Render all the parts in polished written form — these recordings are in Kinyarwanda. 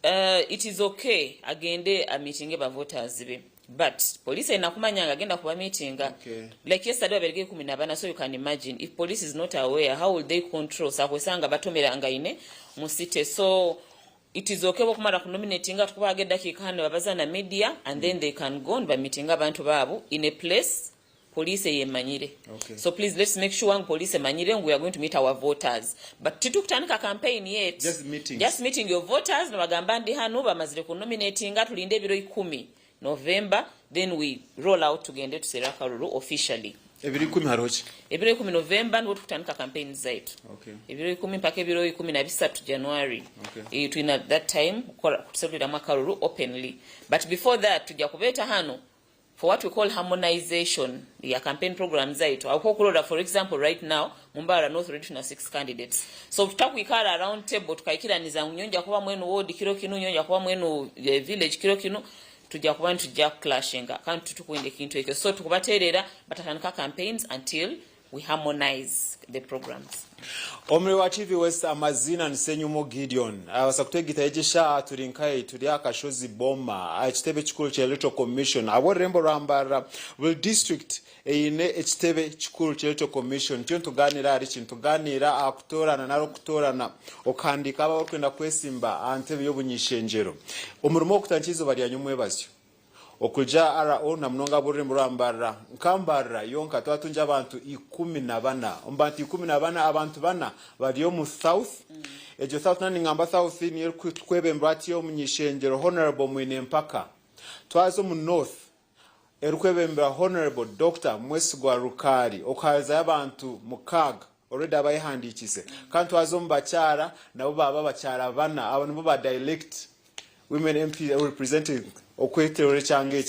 it is okay agende a meeting eba voters be, but police inakumanya agenda kuba meeting like yesterday aberege 14, so you can imagine if police is not aware, how will they control sakwesanga batomera ngaine musite. So it is okay bokumara kunominating atukuba agenda kikane babazana media and then they can go and by meeting abantu babu in a place police yemanyire. So please let's make sure police emanyire we are going to meet our voters, but titukutanika campaign yet, just meeting your voters na bagamba ndi hano bamazire kunominating tulinde ebiro 10 November, then we roll out tugende to Serakaruru officially. Ebiro 10 harochi ebiro 10 November ndo tukutanika campaign zaitu. Ebiro 10 mpaka ebiro 13 January. Between at that time kuselera Makaruru openly, but before that tujja kubeta hano for what we call harmonization ya campaign programs zaitu. Akukuloda for example right now Mumbara North ready to 6 candidates, so tutakwikala around table tukaikiraniza nyonja kuba mwenu ward kiro kinu, nyonja kuba mwenu village kiro kinu, tujja kuba tujja clashinga kandi tutukwende kintu ekyo. So tukubaterera batatanika campaigns until we harmonize the programs. Omri wa TV West amazina Nsenyumo Gideon abasakutegita ejesha turinkai turi akashozi boma achitebe chikuru cha electoral commission abo rembo rambara will district ine echitebe chikuru cha electoral commission cyo tuganira ari kintu tuganira akutorana naro kutorana okandika aba kwenda kwesimba antebe yobunyishenjero umurimo okutankizo bari yanyumwe basyo okuja ara ona mnonga buri murambara nkambara yonka twatunja abantu 14 ombantu 14 abantu bana bariyo mu south ejo south nani ngamba south ni kwebe mbati yo munyishengero honorable mwine mpaka twazo mu north erukwebe mbra honorable Dr. Mwesigwa Rukari okaza abantu mukaga already abayihandikise kandi twazo mbachara nabo baba bachara bana abantu ba dialect women MP representing okweterere change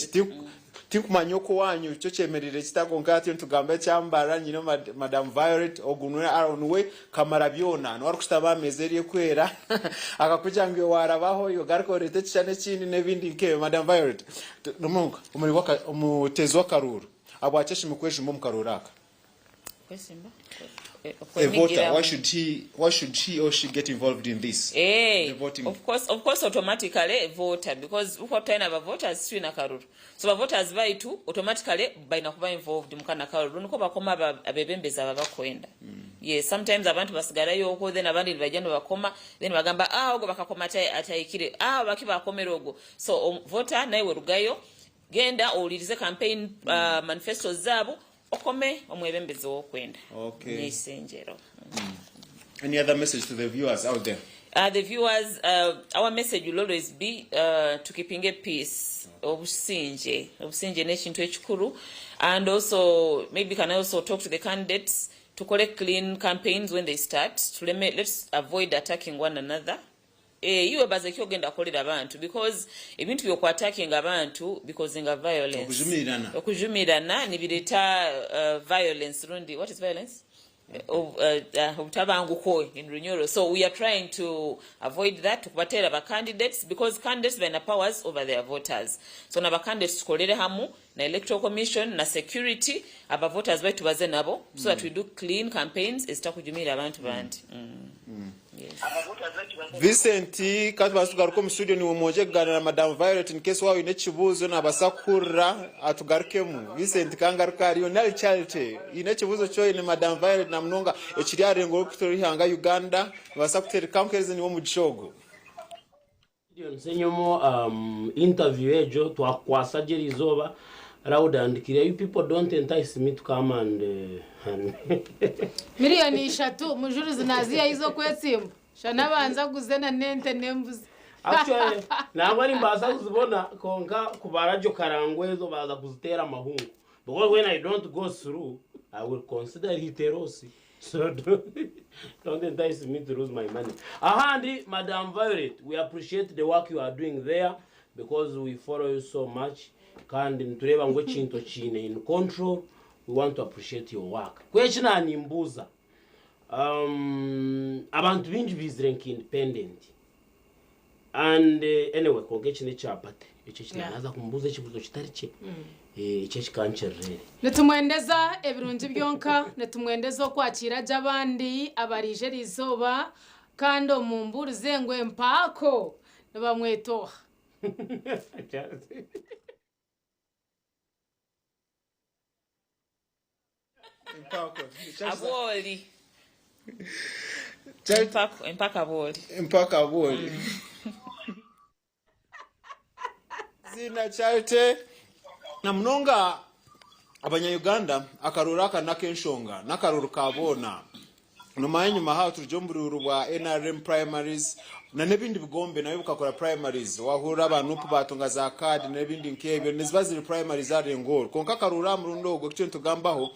tikumanyoko wanyu cyo cemerere kitagonkati ntugambe cyambara nyino Madam Violet ogunwe aronwe kamara byona no arikushitaba mezeriye kwera akakujangwe warabaho yo gariko rete cyane kindi nebindi nke Madam Violet nomunga umuri waka umutezwa karuru abwakeshe mukweje mu karuraka kwesimba a voter, why should he or she get involved in this? The voting? Of course, automatically a voter, because uko time of voters swi na karuru. So voters baitu automatically baina kuba involved mukana karuru nuko bakoma abebembeza babakwenda. Yes, sometimes abantu basigara yoko then abandi bajano bakoma then bagamba ogo bakakoma atayikire bakiba komerogo. So voter nawe rugayo genda olirize campaign manifesto zabo okome omwebembezo okwenda. Nisenjero. Any other message to the viewers out there? The viewers, our message will always be to keeping a peace obusinje n'ekintu ekikuru, and also maybe can also talk to the candidates to collect clean campaigns when they start. Let's avoid attacking one another. You baze kyogenda kolera abantu because ebintu byokwataking abantu because inga violence okujumirana nibireta violence rundi. What is violence? Obutabanguko in renewal. So we are trying to avoid that to kubatera ba candidates because candidates bana powers over their voters. So na ba candidates tukolere hamu na electoral commission na security aba voters baitu baze nabo so that we do clean campaigns esitakujumira abantu bandi. Yes. Vincent kati basugaruko mu studio ni umoje kuganira na Madam Violet in case wawe nekibuzo nabasakura atugarukemu. Vincent kangaruka ariyo nali charity inekibuzo cyo ni Madam Violet na mnonga ekiri arengo kutori hanga Uganda basakutera kamkereze ni wo mu gishogo. Nsenyomo interview ejo twakwasagera izoba Raud and Kira, you people don't entice me to come and Milioni 3 mujuru zinazia hizo kwesimba shana banza kuzena nente nembuzi. Actually nabari mbaza kuzibona konka kubarajo karangwezo baza kuzitera mahungu, because when I don't go through I will consider it erosi. So don't entice me to lose my money. Ahandi Madam Violet, we appreciate the work you are doing there because we follow you so much. Kandi ntureba ngo chinto chine in control. We want to appreciate your work. Kwechina nimbuza abantu bingi bizrenki independent and anyway kongechine chapate echo kinaza kumbuza ekibuzo kitari cye echo kikancherere netumwendeza ebirungi byonka netumwendeza okwakira jabandi abarije rizoba kandi omumburu zengwe mpako bamwetoha aboli empaka aboli mpaka aboli zina Charity na mnonga abanya-Uganda akarura aka nakenshonga n'akaruru kabona nyuma nyuma hawo turujombururu bwa NRM primaries na nebindi bigombe nayo bukakora primaries wahura abantu batunga za card nebindi nkebyo nizibazira primaries are ngoro konka karura murundo ubwo cyo tugambaho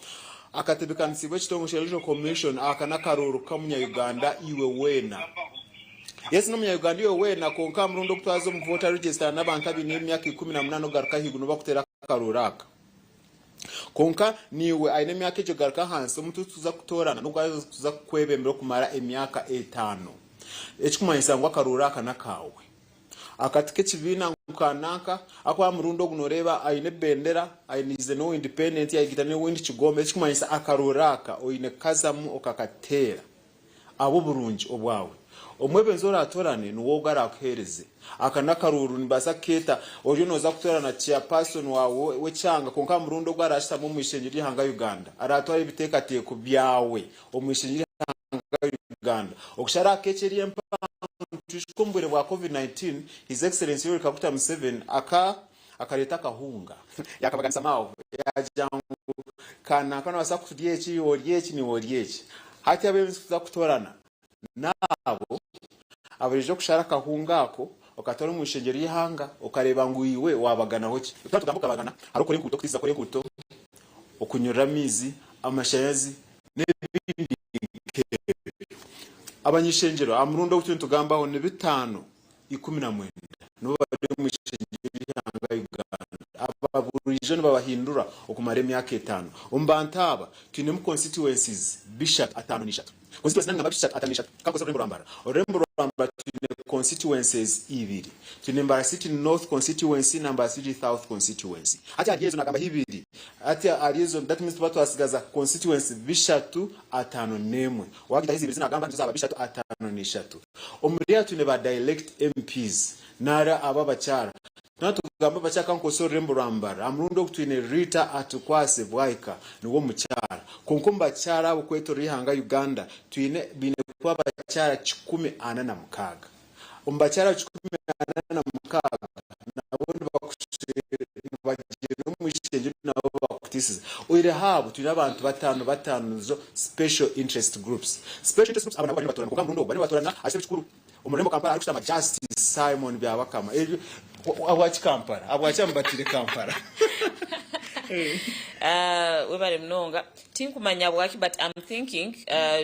akatebekanisiwe kitongo Electoral Commission akana karuru kamunya-Uganda iwe wena yes no munya-Uganda iwe wena konka murundo kutwazo mu voter register n'abantu abini emyaka 18 garuka higuno bakutera karuraka konka niwe aine myaka ejo garuka hansi omuntu tuza kutorana nubwo tuza kwebembera kumara emyaka 5 ekikumanyisa ngo akaruraka nakawe akatike kibina nkanaka akwa murundo gunoreba aine bendera ainize no independent yagitane windi kigombe ekikumanyisa akaruraka oine kazamu okakatera abo burungi obwawe omwebe nzora atorane nuwo garakuhereze akanakaruru nibasa keta ojo noza kutorana chairperson wawe wechanga konka murundo gwarashita mu mishenjiri hanga Uganda aratwara ibitekateko byawe omwishenjiri hanga Uganda okushara kecheri empa tushikumbure bwa COVID-19 His Excellency Yoweri Kaguta Museveni akareta kahunga yakabaganisa mawo yajangu kana basa kutudiechi ni woriyechi hati abebiza kutorana nabo abarijo kushara kahungako okatora mu ishengero y'ihanga ukareba ngo iwe wabagana hoki tutambuka bagana ariko renkuto kwisa kore kuto okunyura mizi amashanyarazi n'ibindi abanyishengero amurundo gutuntu tugambaho ne 5 19 no bari mu ishengero y'ihanga Uganda ababurije babahindura okumara emyaka 5 umbantaba tune mu constituencies bishop 5 constituencies nanga bishop 5 kakoze Rembo Rambara tune constituencies ibiri tune Mbara City North constituency number City South constituency ati ariyezo nagamba hibiri ati ariyezo that means tubatu asigaza constituency bishatu 5 nemwe wagita hizi bizina gamba tuzaba bishatu 5 omuriya tune ba dialect MPs nara ababachara natugamba bachaka nkoso Rembo Rambara amurundo kutwine Rita atukwase bwaika niwo mucyara konkomba cyara abo kweto rihanga Uganda twine bine kwa bachara 16 umbacyara 16 nabo bakushira mu ishenje nabo bakutisiza oire habo turi abantu batanu zo special interest groups abantu bari batorana kuko murundo bari batorana ashebe chikuru umurembo Kampala arikushita Justice Simon byabakama awachi Kampala abwachambatire Kampala webale mnonga tinkumanya bwaki but I'm thinking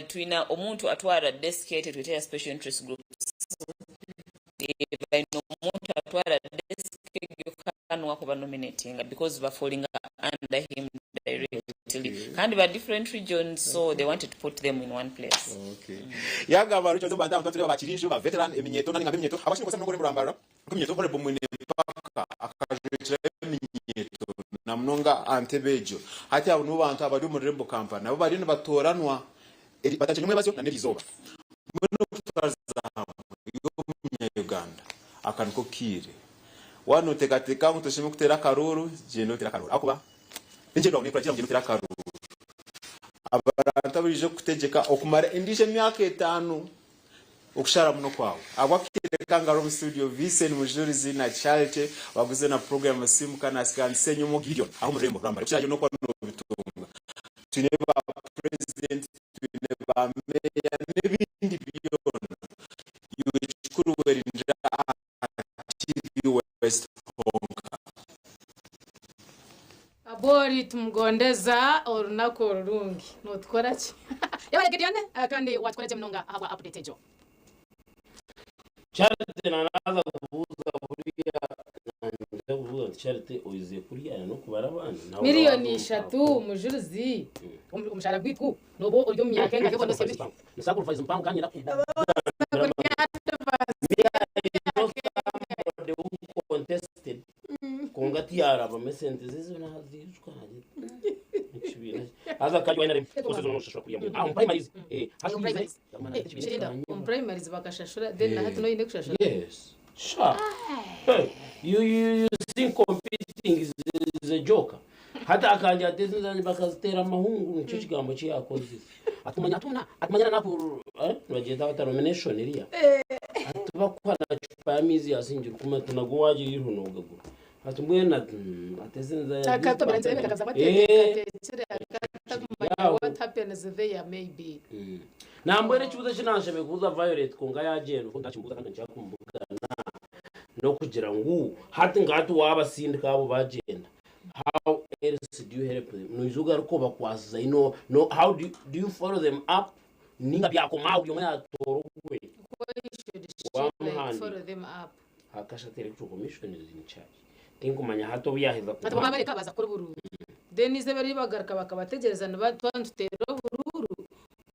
tuina omuntu atwara dedicated to a special interest groups by no omuntu atwara dedicated kanwa kuba nominating because we falling under him directly kind of different regions so they wanted to put them in one place yaga barucho banda mutatu bakirisho ba veteran eminyeto nani ngaminyeto abashini kosa mnongore Rambara kuminyeto kore bomwene paka akajeje eminyeto na mnonga antebejo hati abo nubantu abari mu Rembo Kampala nabo bari batoranwa bataje nimwe bazyo na nelizoba muno kutwaza yo Uganda akanko kire wano tekateka mutoshime kutera karuru jeno tera karuru akuba nje ndo nikora jeno tera karuru abaranta burije kutegeka okumara indishe myaka 5 okushara muno kwawo abakireka ngaro mu studio Vincent Mujurizi na Charity baguze na program simu kana sikanse nyomo Gideon aho mu Rembo Rambara kiraje no kwa no bitunga tune ba president tune ba mayor n'ibindi biyona yuwe chikuru werinja TV West Honka abori tumgondeza orunako rurungi notwara ki yabale Gideon kandi watwara mnonga aba update jo Charity nanaza kubuza kuriya ndavuga Charity oize kuriya no kubara abana miliyoni 3 mujuruzi umushara gwitku nobo uryo myaka ngake bono service sacrifice mpamvu kandi nakubwa contested kongati yaraba mesente zizo nazishwa ikibira haza kajwa ina resources no shashura kuriya primaries primaries bakashashura then na hatu no ine kushashura yes Sure. Hey, you think competing is a joker? Hata akanje atezeza bakazitera amahungu nicyo kigambo cyakoze. Atumanya naku bagenda bata nomination iriya. Atuba kwa na chupa ya mizi yasinjira kuma tunagowaje yirunoga go. Atumwena atezeza ya. Akatomera bakaza bateka what happens there maybe. Nambwere kibuza kinashe bekuza Violet konga yagenda ko ndakimbuza kandi cyakumbuga no kugira ngo hati ngatu wabasindika abo bagenda. How else do you help them? No izuga ruko bakwaza no how do you follow them up? Ninga byako mawu yomya torogwe. Follow them up. Hakasha Electoral Commission is in charge. Tinkumanya hato byaheza ko. Ati babareka baza kuri bururu. Denize bari bagaruka bakabategereza n'abantutero bururu.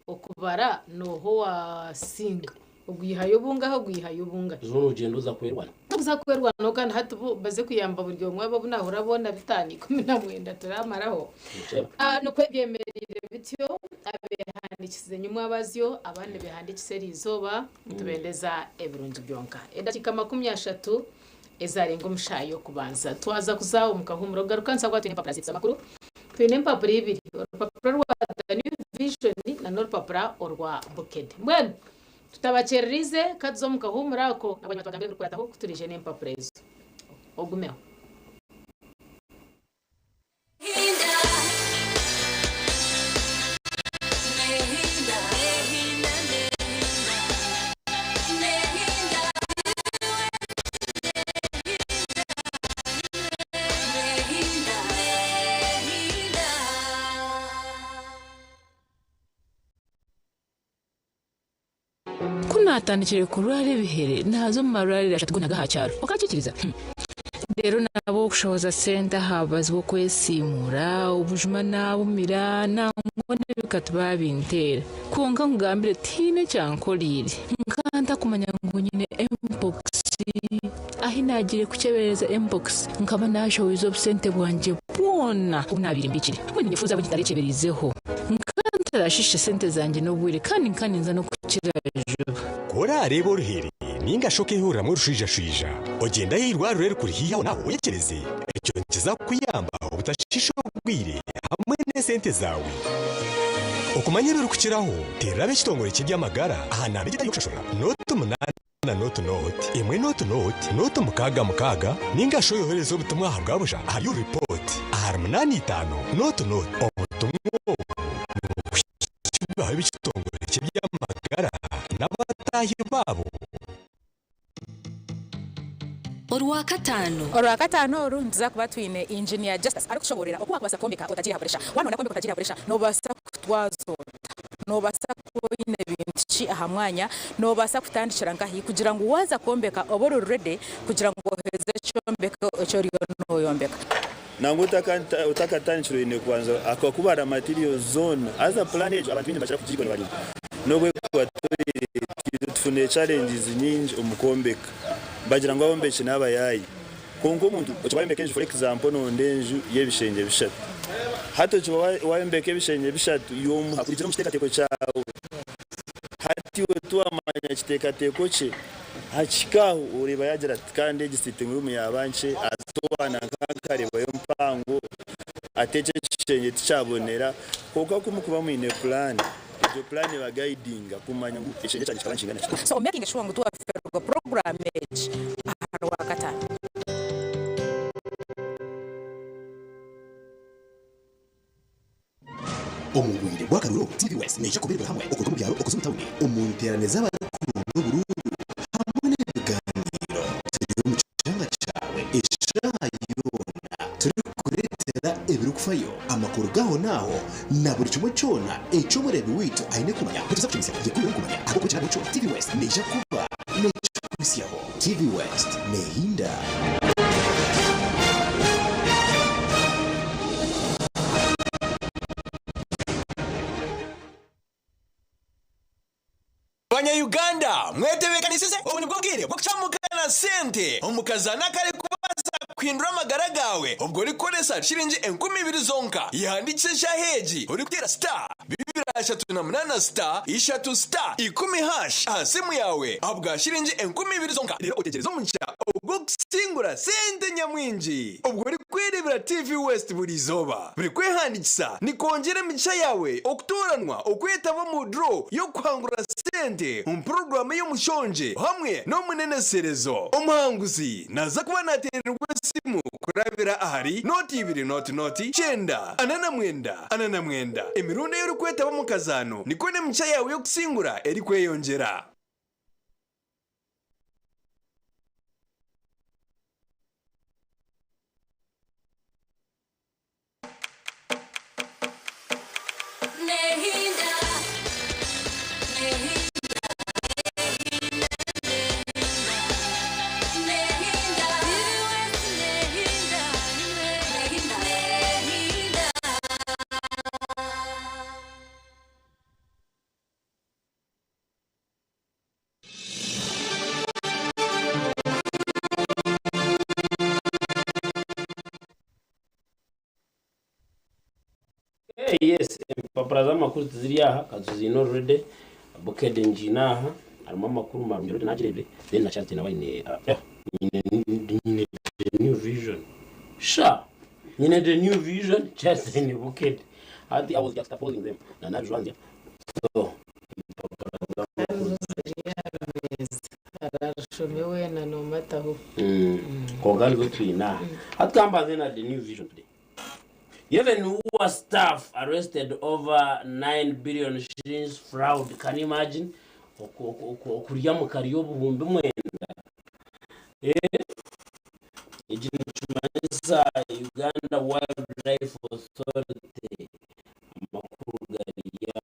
Okubara noho wasinga. Ugihayo bunga guyihayo bunga. Zo rugendo za kwerwana. Uza kwerwana kandi hatu baze kuyamba buryo mwaba bunahura bona bitani 19 turamaraho. No kwebyemerire bityo abehandikize nyuma abazyo abane behandikise rizoba tubendeza ebirungi byonka. Edakika 30 ezarenga umushayo kubanza twaza kuzawo mukahumuro garukansa kwa tune papura zitsa makuru. Twine papura ibiri. Papura rwa The New Vision na papura orwa Buked. Mwene tutabachererize kadzo mukahumurako abanywa twatangire kurataho kuturije n'empaprezo ogumeo atandikire kurare bihere nazo marare ashatugunaga hacyaro ukakikiriza rero nabo kushoza senda habazwo kwesimura ubujuma nabo mira nangone bikatuba bintera kunga ngambire tine cyankolire nkanda kumanya ngo nyine mpox ahinagire kucebereza mpox nkaba nasho wizo sente bwanje bwona unabire mbikire we nifuza bugitarekeberizeho nkantarashishe sente zanje no bwire kandi nza no kukirajuba kora rebo ruhere ninga shoke hura mu rushija ogenda yirwa rurere kuri hiya naho uyekereze icyo nkiza kuyamba ubutashisho bwire hamwe n'esente zawe ukumanye rero kukiraho terabe kitongore cy'amagara aha nabigita yushashora note munana na note imwe note mukaga ninga sho yoherezo butumwa habwabusha hari report aha 85 note obutumwa babe kitongore cy'amagara n'abatahi babo Orwa katano urunza kuba twine engineer Justice ari kushoborera okuba kwasa kombeka utagira hakoresha wanona kombeka utagira hakoresha no basa kutwazo no basa koine bintu chi ahamwanya no basa kutandikira ngahi kugira ngo waza kombeka oboro ready kugira ngo heze chombeka ochori no yombeka nango utakatandikiro ine kwanza akakubara material zone as a planet abantu bindi bashaka kugirwa bari no bwe kwatore tufune challenges nyingi umukombeka bagira ngo abombeke n'abayayi kongo umuntu ucibambeke for example no ndenju yebishenge bishatu hato wayembeke ibishenge bishatu yomu hakurikira mu kitekateko cyawe hati wetu amanya kitekateko cye hachikaho ureba yagira kandi gisite muri mu yabanche asobana kankareba yo mpango ateje kishenge cyabonera koka kumukuba mu ine plan the plan wa guiding kumanya ishenge cyane cyabanje ngana so making sure ngo tuwa program age arwa katano omubwire bwakaruro TV West neje kubirwa hamwe okuko mu byaro okuzo mutawuni umuntu teraneza abakuru n'ubururu hamwe n'ibiganiro turi mu cyanga cyawe ishayona turi kuretera ebirukufayo amakuru gaho naho na buri kimwe cyona icyo murebe witu ayine kumanya tuza kucyimisa gikuye kumanya ako cyane cyo TV West neje kuba neje kubisiyaho TV West nehinda Uganda mwete bekanisize ubunibwo bwire bwo kucamukana sente umukazana kare kubaza kuhindura amagara gawe ubwo uri koresha shilingi 20,000 zonka yandikisha heji uri kutera star 238 star 3 star 10 hash simu yawe abwa shilingi 20,000 zonka rero utegereza umuncha ubwo singura sente nyamwinji ubwo uri kwirebera TV West buri zoba buri kwihandikisa ni kongera micha yawe okutoranwa okwetaba mu draw yo kwangura sente program y'umushonje hamwe no muneneserezo umuhanguzi naza kuba natererwa simu kurabira ahari noti 2 noti chenda anana mwenda emirundi yo kwetaba mu kazano niko ne micha yawe yo kusingura eri kweyongera. Yes, papara z'amakuru ziri aha kazuzino already bukede njinaha arimo amakuru marumye rero nakirebye then nachati nawe ni the new vision sha the new vision just in bukede I was just supporting them na najwanze so arashomewe na no matter who kongali go twina atkamba then the new vision today. Even who was staff arrested over 9 billion shillings fraud. Can you imagine? Kuriya mukariyo buhumbi mwenda. Ijinchumaniza Uganda Wildlife Authority. Amakuru gariya.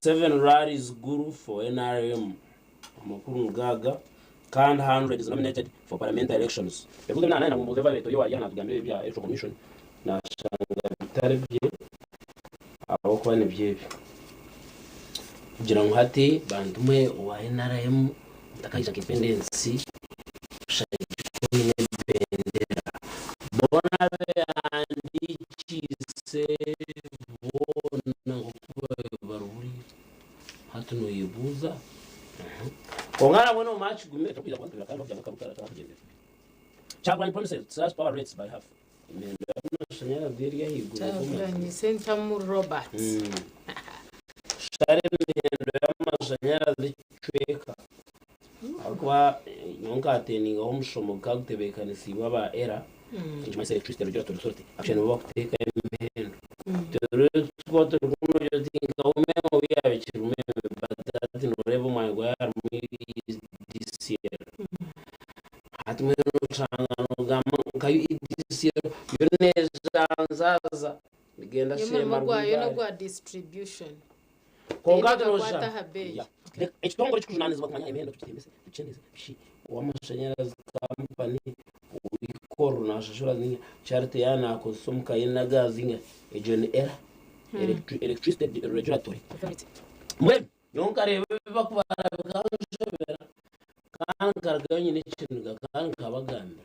7 rallies guru for NRM. Amakuru ngaga. Can 100 is nominated for parliamentary elections. Evuga na mu muzeva beto yo yana tugambe bya electoral commission. Nashanga bitare bye abo kwane byebi kugira ngo hati bandume wa NRM mutakaje independence shayine bendera bona be andikise bona baruri hatu no yibuza kongana bona match gumye tukija kwandika kandi byakabukara takagende chakwa promises slash power rates by half Señora diría y Senta mu Robert. Share ni señora de Chueka. Akwa nonka ateninga omushomoka gutebekana siba ba era. Njuma electricity regulator authority. Action work take emendo. Tero twotero kuno yo tinga umemo bya bikirume batati no revo mwango ya this year. Hatme no changa no gama kayu this year Yoneza bigenda shema rwayo no gwa distribution kongatosha ekitongole kikujunanizwa kumanya imendo tukitembese tuchendeze bishi wamashanyarazi company ikoro na shashura zinga charity yana konsumka ina gazinga ejone era electricity regulatory mwe yonka rebe bakubara bakanshobera kan karaganye n'ikintu kan kabagamba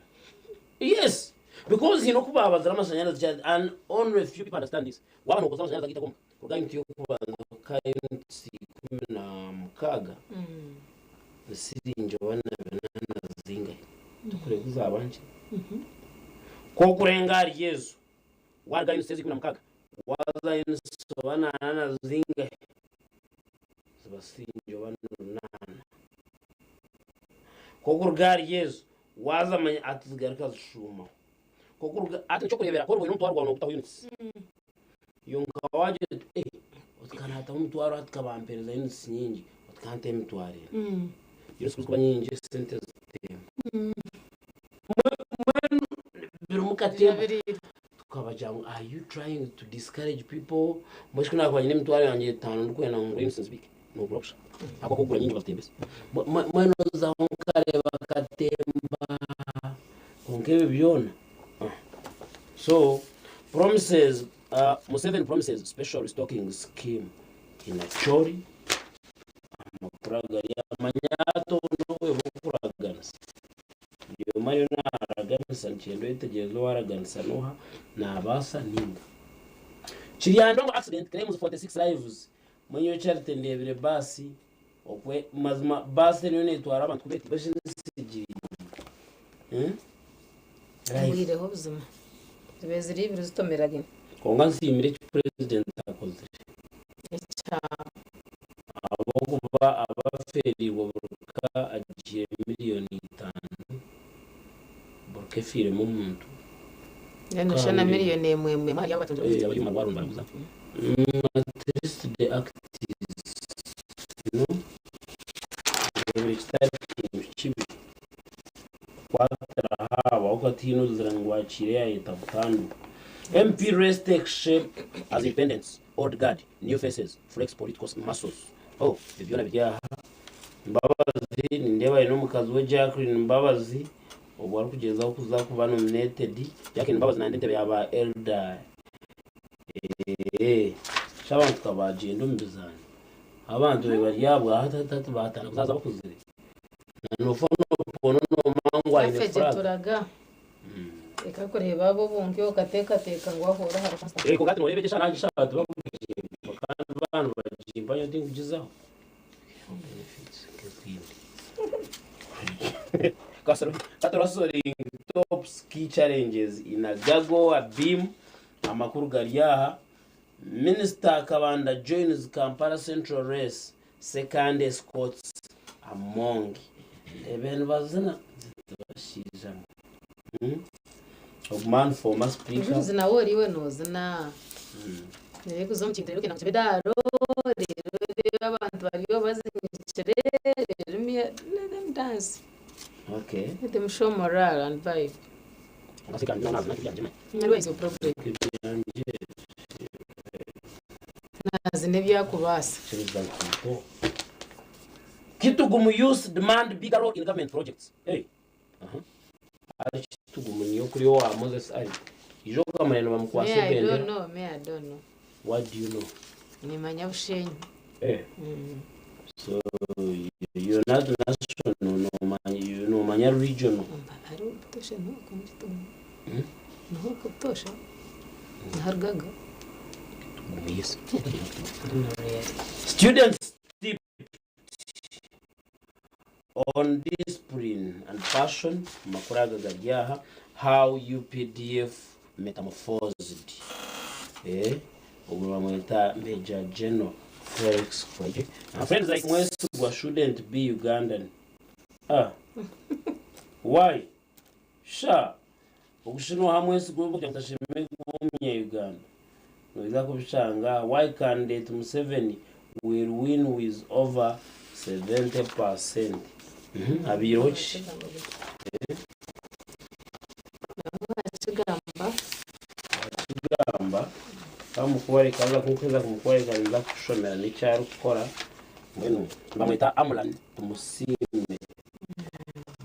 yes. Because you know kuba bazara amashanyarazi and only few people understand this. Waba no kozama amashanyarazi agita kuganyi cyo kuba kayensi 16 sirinjo bana banana zinga tukure kuzabanje ko kurengari Yesu warga yusezi 16 waza inso banana zinga sabasinjo banana ko kurengari Yesu waza manya atizigarika zishuma kokuruga ate cyo kurebera ko rwo n'umutwaro no gutaho units yonka waje utkana hata umutwaro atkabampereza units nyingi utkante mutware yesu kuba nyingi sente zitema birumukatemba tukabajamo are you trying to discourage people mushwe nakwanye n'umutwaro yanjye 5 ndikuye na ngo units big no blocks ako kugura nyingi batembese mwana za onkare bakatemba konkebe byona. So, promises, Museveni promises special restocking scheme in Acholi, Makuragari, Manyato, no Kuragans. You might not waragisa nchendo itegerezo waraganisa noha nabasa ninga chiriando ngo accident claims 46 lives mwenye charity ndebire basi okwe mazima basi niyo netwara abantu kubeti bashinsigiri Wireho buzima tubeziri ibiruzitomeraga konga nsimire president akoze abo kuba abaferi boburuka agiye miliyoni 5 burke fire mu muntu yani shana miliyoni emwe mari y'abatunzi abari mu barumba buza test the activities no chibi kwatra hawa wakati inozirangwachire yaita butandu MP race take shape as independence old guard new faces flex political muscles ibyona byaha Mbabazi ndeba ino mukazi we Jacqueline Mbabazi ubu ari kugezaho kuza kuba nominated Jacqueline Mbabazi na ndende yaba elder shabantu kabagenda mbizana abantu bari yabwa hatatu batana kuzaza bakuzire no pono no mangwa ine furaga eka kureba bo bungi okateka ngo ahora harafasta ko gati no rebekesha nangi shabatu bakubije kandi abantu bajimbanya ndingugizaho Katorasori top ski challenges in a Gago a beam amakuru gariyaha Minister Kabanda joins Kampala Central Race second escorts among even bazana zitashija man former speaker zina woriwe nozina Nereko zo mukindero kena kubedaro rero abantu bariyo bazinyikire rero mi them dance okay them show morale and vibe ngasika ndona nakijanje nerwe izo problem nazine byakubasa Kitugumu youth demand bigger role in government projects Kitugumu niyo kuri wa Moses ari ijo kamaneno bamkwase bende I don't know what do you know ni manyabushenyi so you're not national no manya regional ari utosha no kumito no kutosha hargaga yes students tip on discipline and passion makuraga gajaha how UPDF metamorphosed Obamweta Major General Felix Kwaje. Friends like Mwesu shouldn't be Ugandan. Why? Sha. Okushino hamwesu kubo kyatashime kumye Uganda. Noza kubishanga why candidate Museveni will win with over 70%. Abirochi. Gamba kamukwari kaza kukweza kumkwari kanza kushomera n'icyaro gukora mwenu bamwita Amlan Tumusime.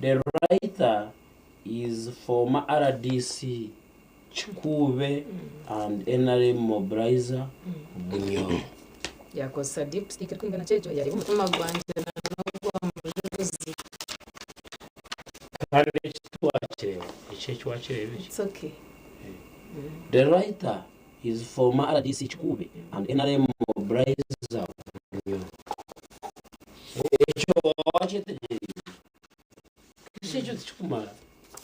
The writer is former RDC Chikube and NRM mobilizer Bunyo. Yakosa deep stick kumbe na chejo yari umutuma gwanje na n'ubwambuzi. Kandi icyo wakire It's okay. The writer is former RDC Chikube and NRM mobilizer Bunyo. Icyo chikumara.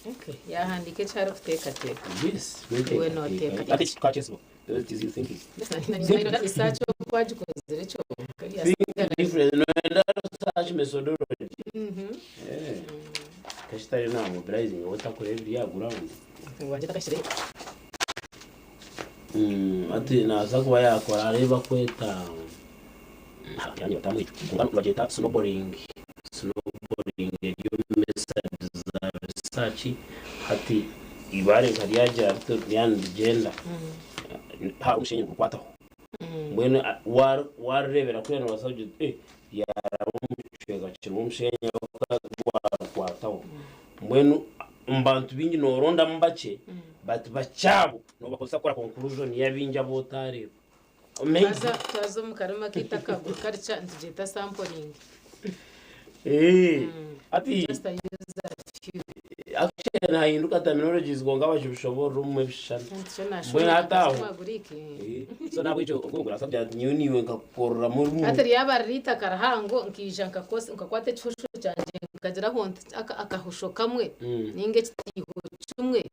Okay. Yahandike cyaro kuteka teka. Yes. We no teka. Ati kachesbo. What is you thinking? Nina research kwaje kozere cyo. Different no research methodology. Kashitari na mobilizing watakore bya ground. Waje takashire. Ati naza kuba yakora areba kweta. Yani batamwica. Ngano bageta snowboarding. Iyo message za research hati ibare kariyaje ariko yandigenda ha ushenye kukwataho mwene warebera kuri no basabye yararumucwega kirimo mushenye kwakwataho mwene mbantu bingi no ronda mbake but bacyabo no bakosa kora conclusion yabinja botare tazo mukarama kitakago karicha ntijeta sampling ati just a user few actually nahinduka terminologies ngo ngabashe bishobora rumwe bishana mbona hataho so nabwo icyo ubwo urasabye nyuniwe ngakorora muri atari yabarita karahango nkija nkakose nkakwate cyusho cyanje nkagera honte akahusho kamwe ninge kitiho cyumwe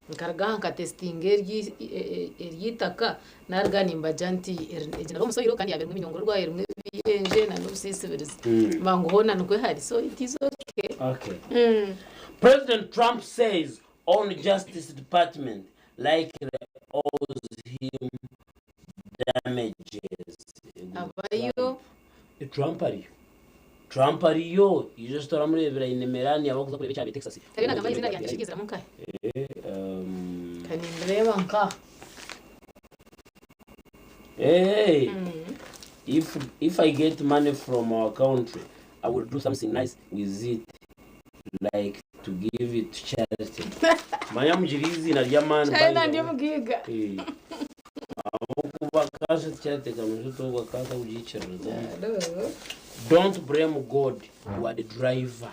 nkaragaha nka testing eryitaka narganimba janti ejina bo musoyiro kandi yabe minyongo rwaye rumwe biyenje na nubusisibiriza mango hona nukwe hari so it is okay. President Trump says on Justice Department likely owes him damages. Abayo Trump ariyo ijo stora murebera inemerani abakuza kureba cyabe Texas. Ari nagamba izina ryanjye shigizira munkaye. Kani mreba nka. Hey. If I get money from our country, I will do something nice with it, like to give it to charity. Maya mjirizi na jamani bayi. China ndio mgiga. Kuba kasha charity kamushuto kwa kasa ujichira. Don't blame God, you are the driver.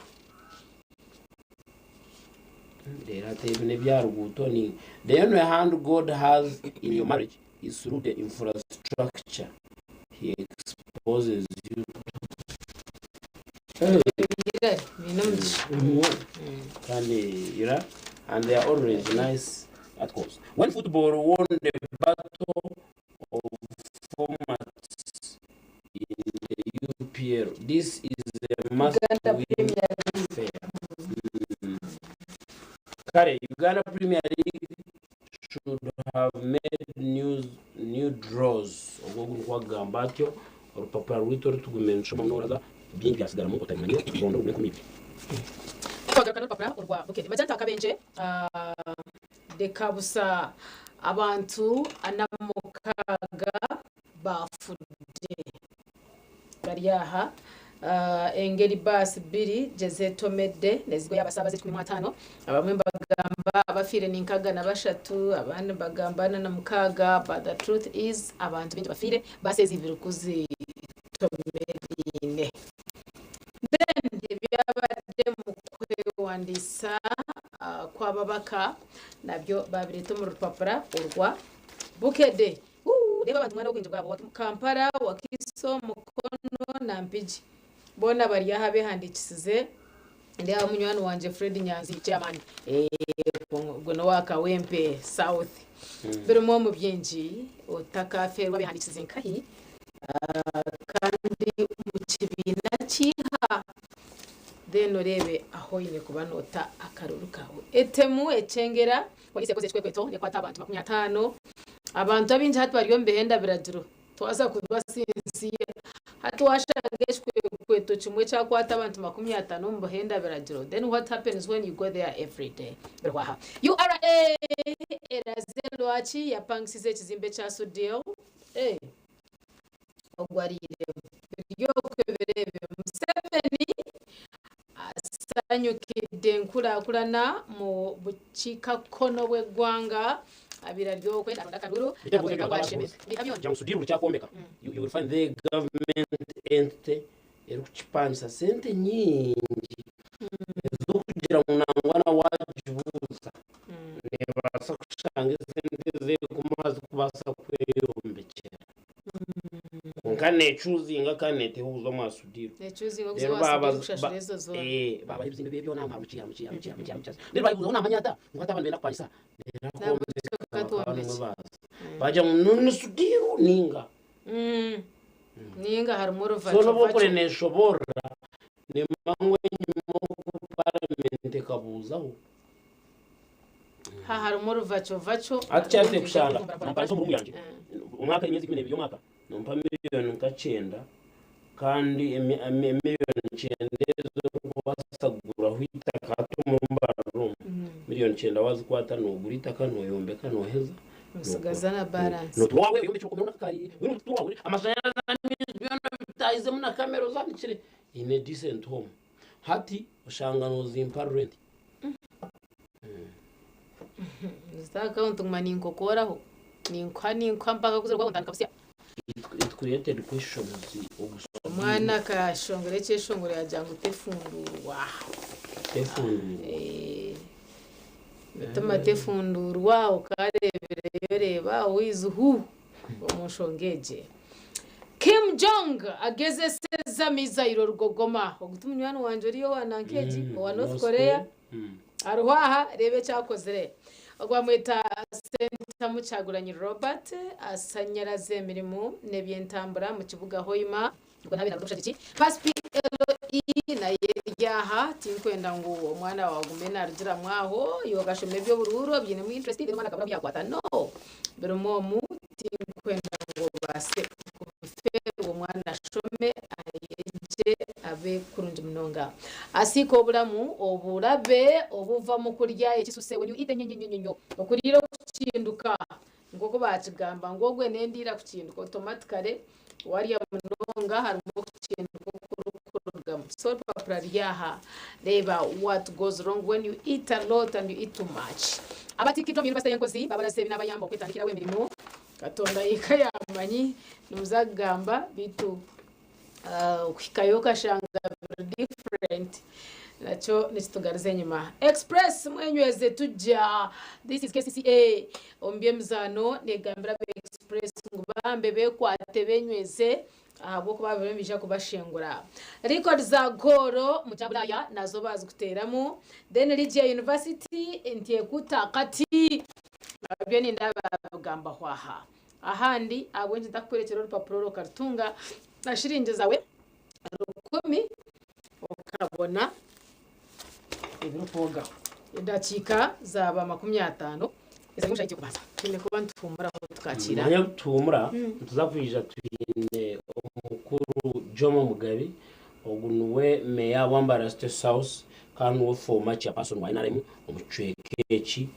The only hand God has in your marriage is through the infrastructure He exposes you. And they are always nice at course. When football won the battle of formats in the UPL, this is a must-win affair. Uganda Premier League should have made new draws. Ogwo kwagamba atyo urupapuro rw'itora tugumensha mu noraza byingi byasigara mu kotamanye bondo uri kumibi. Kwagara urupapuro urwa bukete majanta akabenje dekabusa abantu anamukaga bafude bariyaha engeri bus biri jezeto medde nezgo yabasabaze 15 abamwe bagamba abafire ninkaga na bashatu abandi bagambana na mukaga, but the truth is abantu bintu bafire baseze ibirukuzi tomerine. Then byabade mu kwewandisa kwa babaka nabyo babirito mu rupapura urwa bukede reba abantu mwana kwinjira bwabo Kampala wakiso mukono na mpiji bona bari yahabe handikisize ndi amunywani wanje Fred Nyanzi chairman gono waka wempe south birimo mu byinji otaka ferwa bihandikisize nkahi kandi mu kibina kiha then urebe aho yine kubanota akaruru kawe etemu ecengera wagise koze twekweto yakwata abantu 50 abantu abinje hatu bariyo mbehenda biraduro twaza kubasinziye hatu washangeshwe kweto chimwe chakwata abantu 50 mbehenda biraduro. Then what happens when you go there every day? Berwaha URA erazendo achi yapangisize kizimbe cha Sudio ogwarire byo kweberebe Museveni asanyukide nkurakurana mu bucika kono bw'egwanga abira ryo kwenda ndakaburu bitaboneka basheme jamusudira urucyakomeka. You will find the government entity erukuchipansa sente nyingi zo kugira munangwa na wajibuza nebasa kushanga sente ze kumazi kubasa kweyombekera nkane chuzinga kane tehuzo masudiro nechuzinga kuzoba kushashirezo zo baba ibintu bibyo na mparukiya ndiri bayibuza una manyata ngata abantu benda kwalisa baja nunusudiro ninga ninga hari moro vacho so bokore neshobora ne mangwe nyimo ku parliament kabuzaho hari moro vacho atyate kushanga mpariso mu yanje umwaka imyezi 12 yo mwaka nompa miliyoni nkacenda kandi miliyoni 9 zo wasagura hwita kato mu mbaro miliyoni 9 wazikwata no gurita kano yombeka no heza musagazana balance no twawe yombe cyo kumuna kai wino twawe amashanyarazi n'ibintu bitayize muna kamera zanikire in a decent home hati ushangano zimpa rent account ngmani nkokoraho ninkwa mpaka kuzerwa kuntandika busia it created questions mwana ka shongere cyeshongore yajanga utefundurwa bituma tefundurwa ukarebereyo reba wizuhu umushongeje. Kim Jong ageze Sesame Zairo Rugogoma ogutuma umwana wanje riyo wanankeji wa North Korea arwaha rebe cyakozere ogwamwita Senta mucaguranye Robert asanyaraze mirimo nebyentambura mu kibuga Hoima ngo ntabina gufasha iki paspi naye yaha tinkwenda ngo umwana wagume narugira mwaho yogashome byo bururo byine mu interested umwana kabura byakwata no bero momu tinkwenda ngo base uwo mwana shome ayeje abe kurunje munonga asiko bulamu oburabe obuva mu kurya ekisuse when you eat nyenyenyenyo okurira kukinduka ngoko bakigamba ngogwe nendira kukinduka automatically wariya munonga harimo kukinduka kurugam so paprariyaha reba what goes wrong when you eat a lot and you eat too much abatikito miribasta yankozi babarase binabayamba kwitandikira wemirimo katonda ikayamanyi numuzagamba bitu ukikayoka shanga different nacho nitugarize nyuma express mwenyweze tujja this is KCCA ombye mzano negambira be express ngubambe bekwate benyweze abo kuba bemija kubashengura record za goro mutabulaya nazo bazi kuteramo then Ligia University entie kutakati nabyo ni ndabagamba hwaha ahandi abwenje ndakwerekera urupapuro rukatunga na shirinje zawe 10 ukabona ibirupoga idakika zaba 50 izagusha iki kubaza kine kuba ntumura aho tukakira nya tumura tuzavija twine umukuru Jomo Mugabe ogunuwe meya wambara State House kandi wo former chairperson wa NRM umucwekeki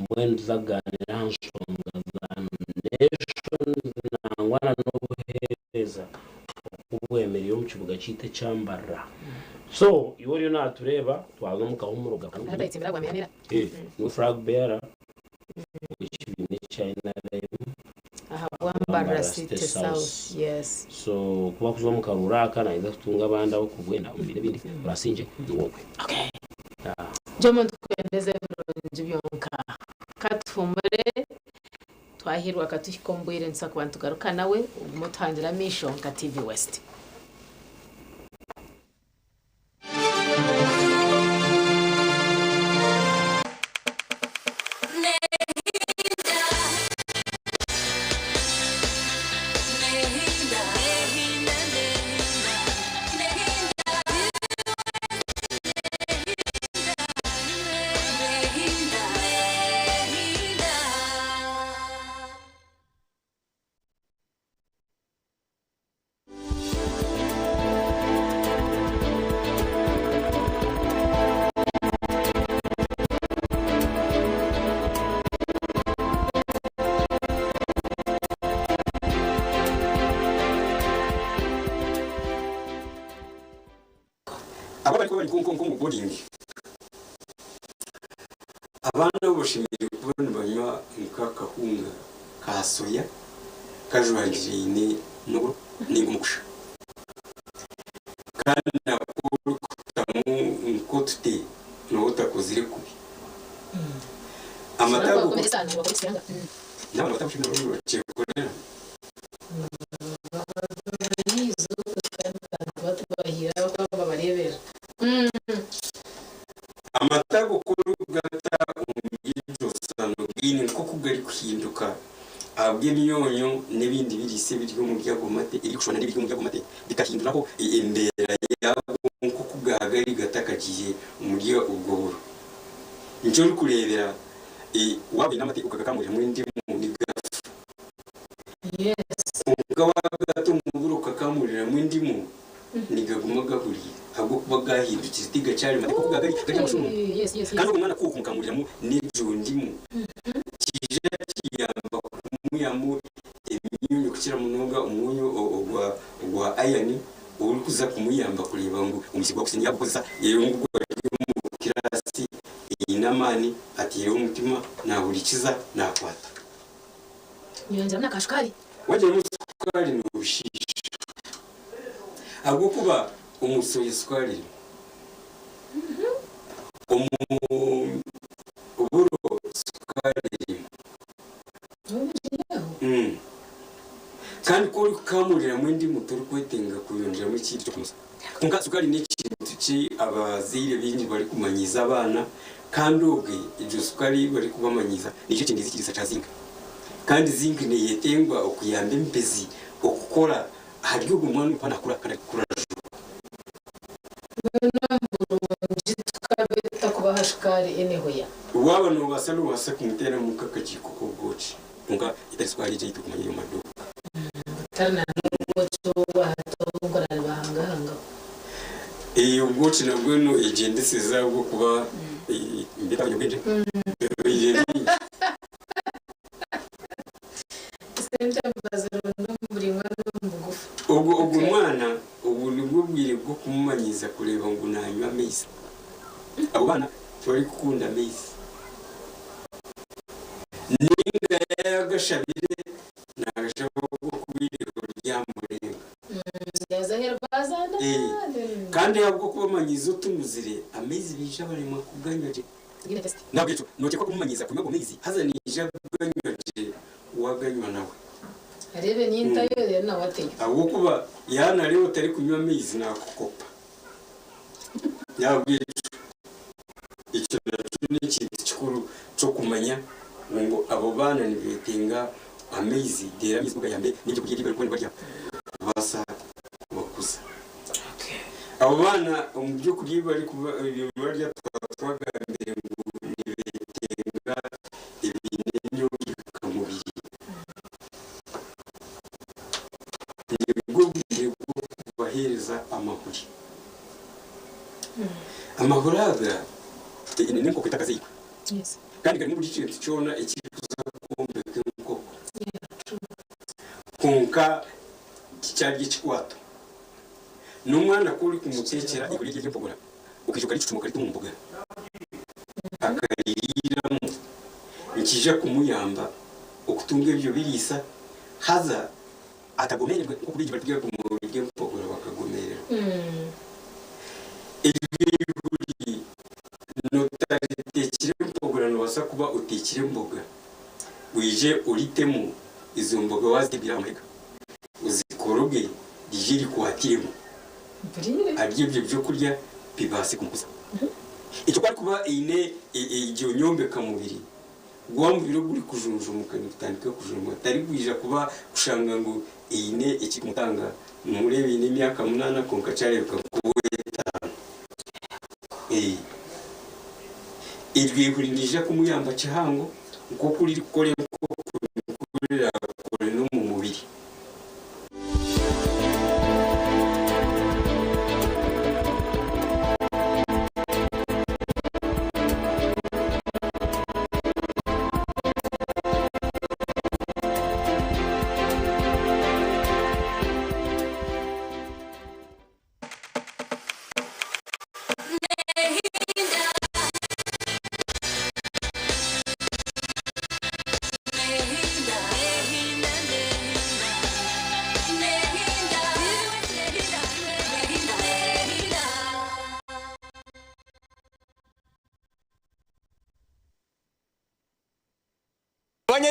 mwenu tuzaganira hanshonga za nation nangwana nobuheza ubwemeriyo mu kibuga cyite cyambara so iwo yo natureba twaza mu kahumuruga ndaitsimira kwa mianira no flag bearer ikibine China aha wambara State House yes so kuba kuzo mu karuraka na iza kutunga abanda bo kubwenda umbire bindi urasinje niwowe okay Jomo twendeze byonka katfumure twahirwa katuhikombwire nsa kubantu garuka nawe umutangira mishonka TV West abana boshimira kubona banywa nkakahunga ka soya kajwangirine no ningumusha kandi nakuru kutamu nkotute no utakozire kubi amatago n'abantu batamushimira bacekorera nizo batubahira bakaba barebera amatago kuri gata umugiro sano bine ko kugari kuhinduka abwe myonyo nebindi birise biryo mu byagomate iri kushona n'ibiryo mu byagomate bikahinduraho imbera yabo ko kugagari gatakagiye muri ubwo nicyo uri kurebera wabi n'amateka ukakamurira muri ndi mu nigafu yes ubwo wagato mu buruka kamurira muri ndimu nigaguma gahuriye ahubwo kuba gahindukira itiga cyari mateka kugagari kajya mushumu kandi umwana kuko mukamuriramo n'ibyo ndimu kije kiyamba kumuyamu imyunyu kukira munonga umunyu ogwa ayani uri kuza kumuyamba kureba ngo umusigo gusinya yabukoza yero ngo mu kirasi inamani ati yero umutima nahurikiza nakwata nyonjera nakashukari waje musukari n'ubushisha ahubwo kuba umusoye sukari uburo mwindi mutoro kwetenga kuyonjera mu kintu cyo kumusa kunga sukari ni kintu ki abazire bingi bari kumanyiza abana kandi ubwe ibyo sukari bari kubamanyiza nicyo kintu zikirisa cha zinc kandi zinc ne yetengwa okuyamba impezi okukora haryo gumwana kwa nakura kura tukabita kubaha sukari enehoya waba no basalo wasa kumutera mu kakakiko ko gochi kunga itasukari je tukumanya yo madu tarana n'umuco bahatongorana bahangahanga ubwoci nabwo no agenda seza bwo kuba imbere y'abanyabwenge ubwo mwana ubu nibwo bwire bwo kumumanyiza kureba ngo nanywa amezi abo bana bari gukunda amezi ninga yagashabire nagashabo bwo kubiriro ryamurenga kandi yabwo kubamanyiza utumuzire amezi bija barimo kuganyaje nabwo cyo noke ko kumumanyiza ku mezi hazanije kuganyaje waganywa nawe arebe ninta yo rero na wateye abo kuba yana rero tari kunywa amezi nakukopa yabwo icyo ni ikintu cy'ukuru cyo kumanya ngo abo bana nibetenga amezi dera mizbuga yambe n'icyo kugira ibyo kwenda barya basa bakuza abo bana mu by'ukuri bari kuba barya twagambire ngo nibetenga ibintu by'ukamubiri nibwo bahereza amahuri amahuraga ni nko kwitakaza yiko kandi kandi mu gice cyona ikiri kuzakombe ko kunka cyari gikwato n'umwana kuri kumutekera iburi giye pogora ukishuka ricumu kari tumumbuga akariramo ikije kumuyamba okutunga ibyo birisa haza atagomererwe kuko bigi bari byo pogora bakagomerera ibiri notatekire pogora no wasa kuba utekire mboga wije uritemu izo mboga wazibira amahega uzikoroge dijiri kuhatiremo aribyo byo kurya bibase kumuza icyo kwari kuba ine igiyo nyombeka mubiri gwamubiro guri kujunjumuka nitandika kujunjumuka tari gwija kuba kushanga ngo ine ikikumutanga murebe ine myaka 8 konka cyareka kuweta irwi kurindija kumuyamba cyahango uko kuri kore kurira kore no mu mubiri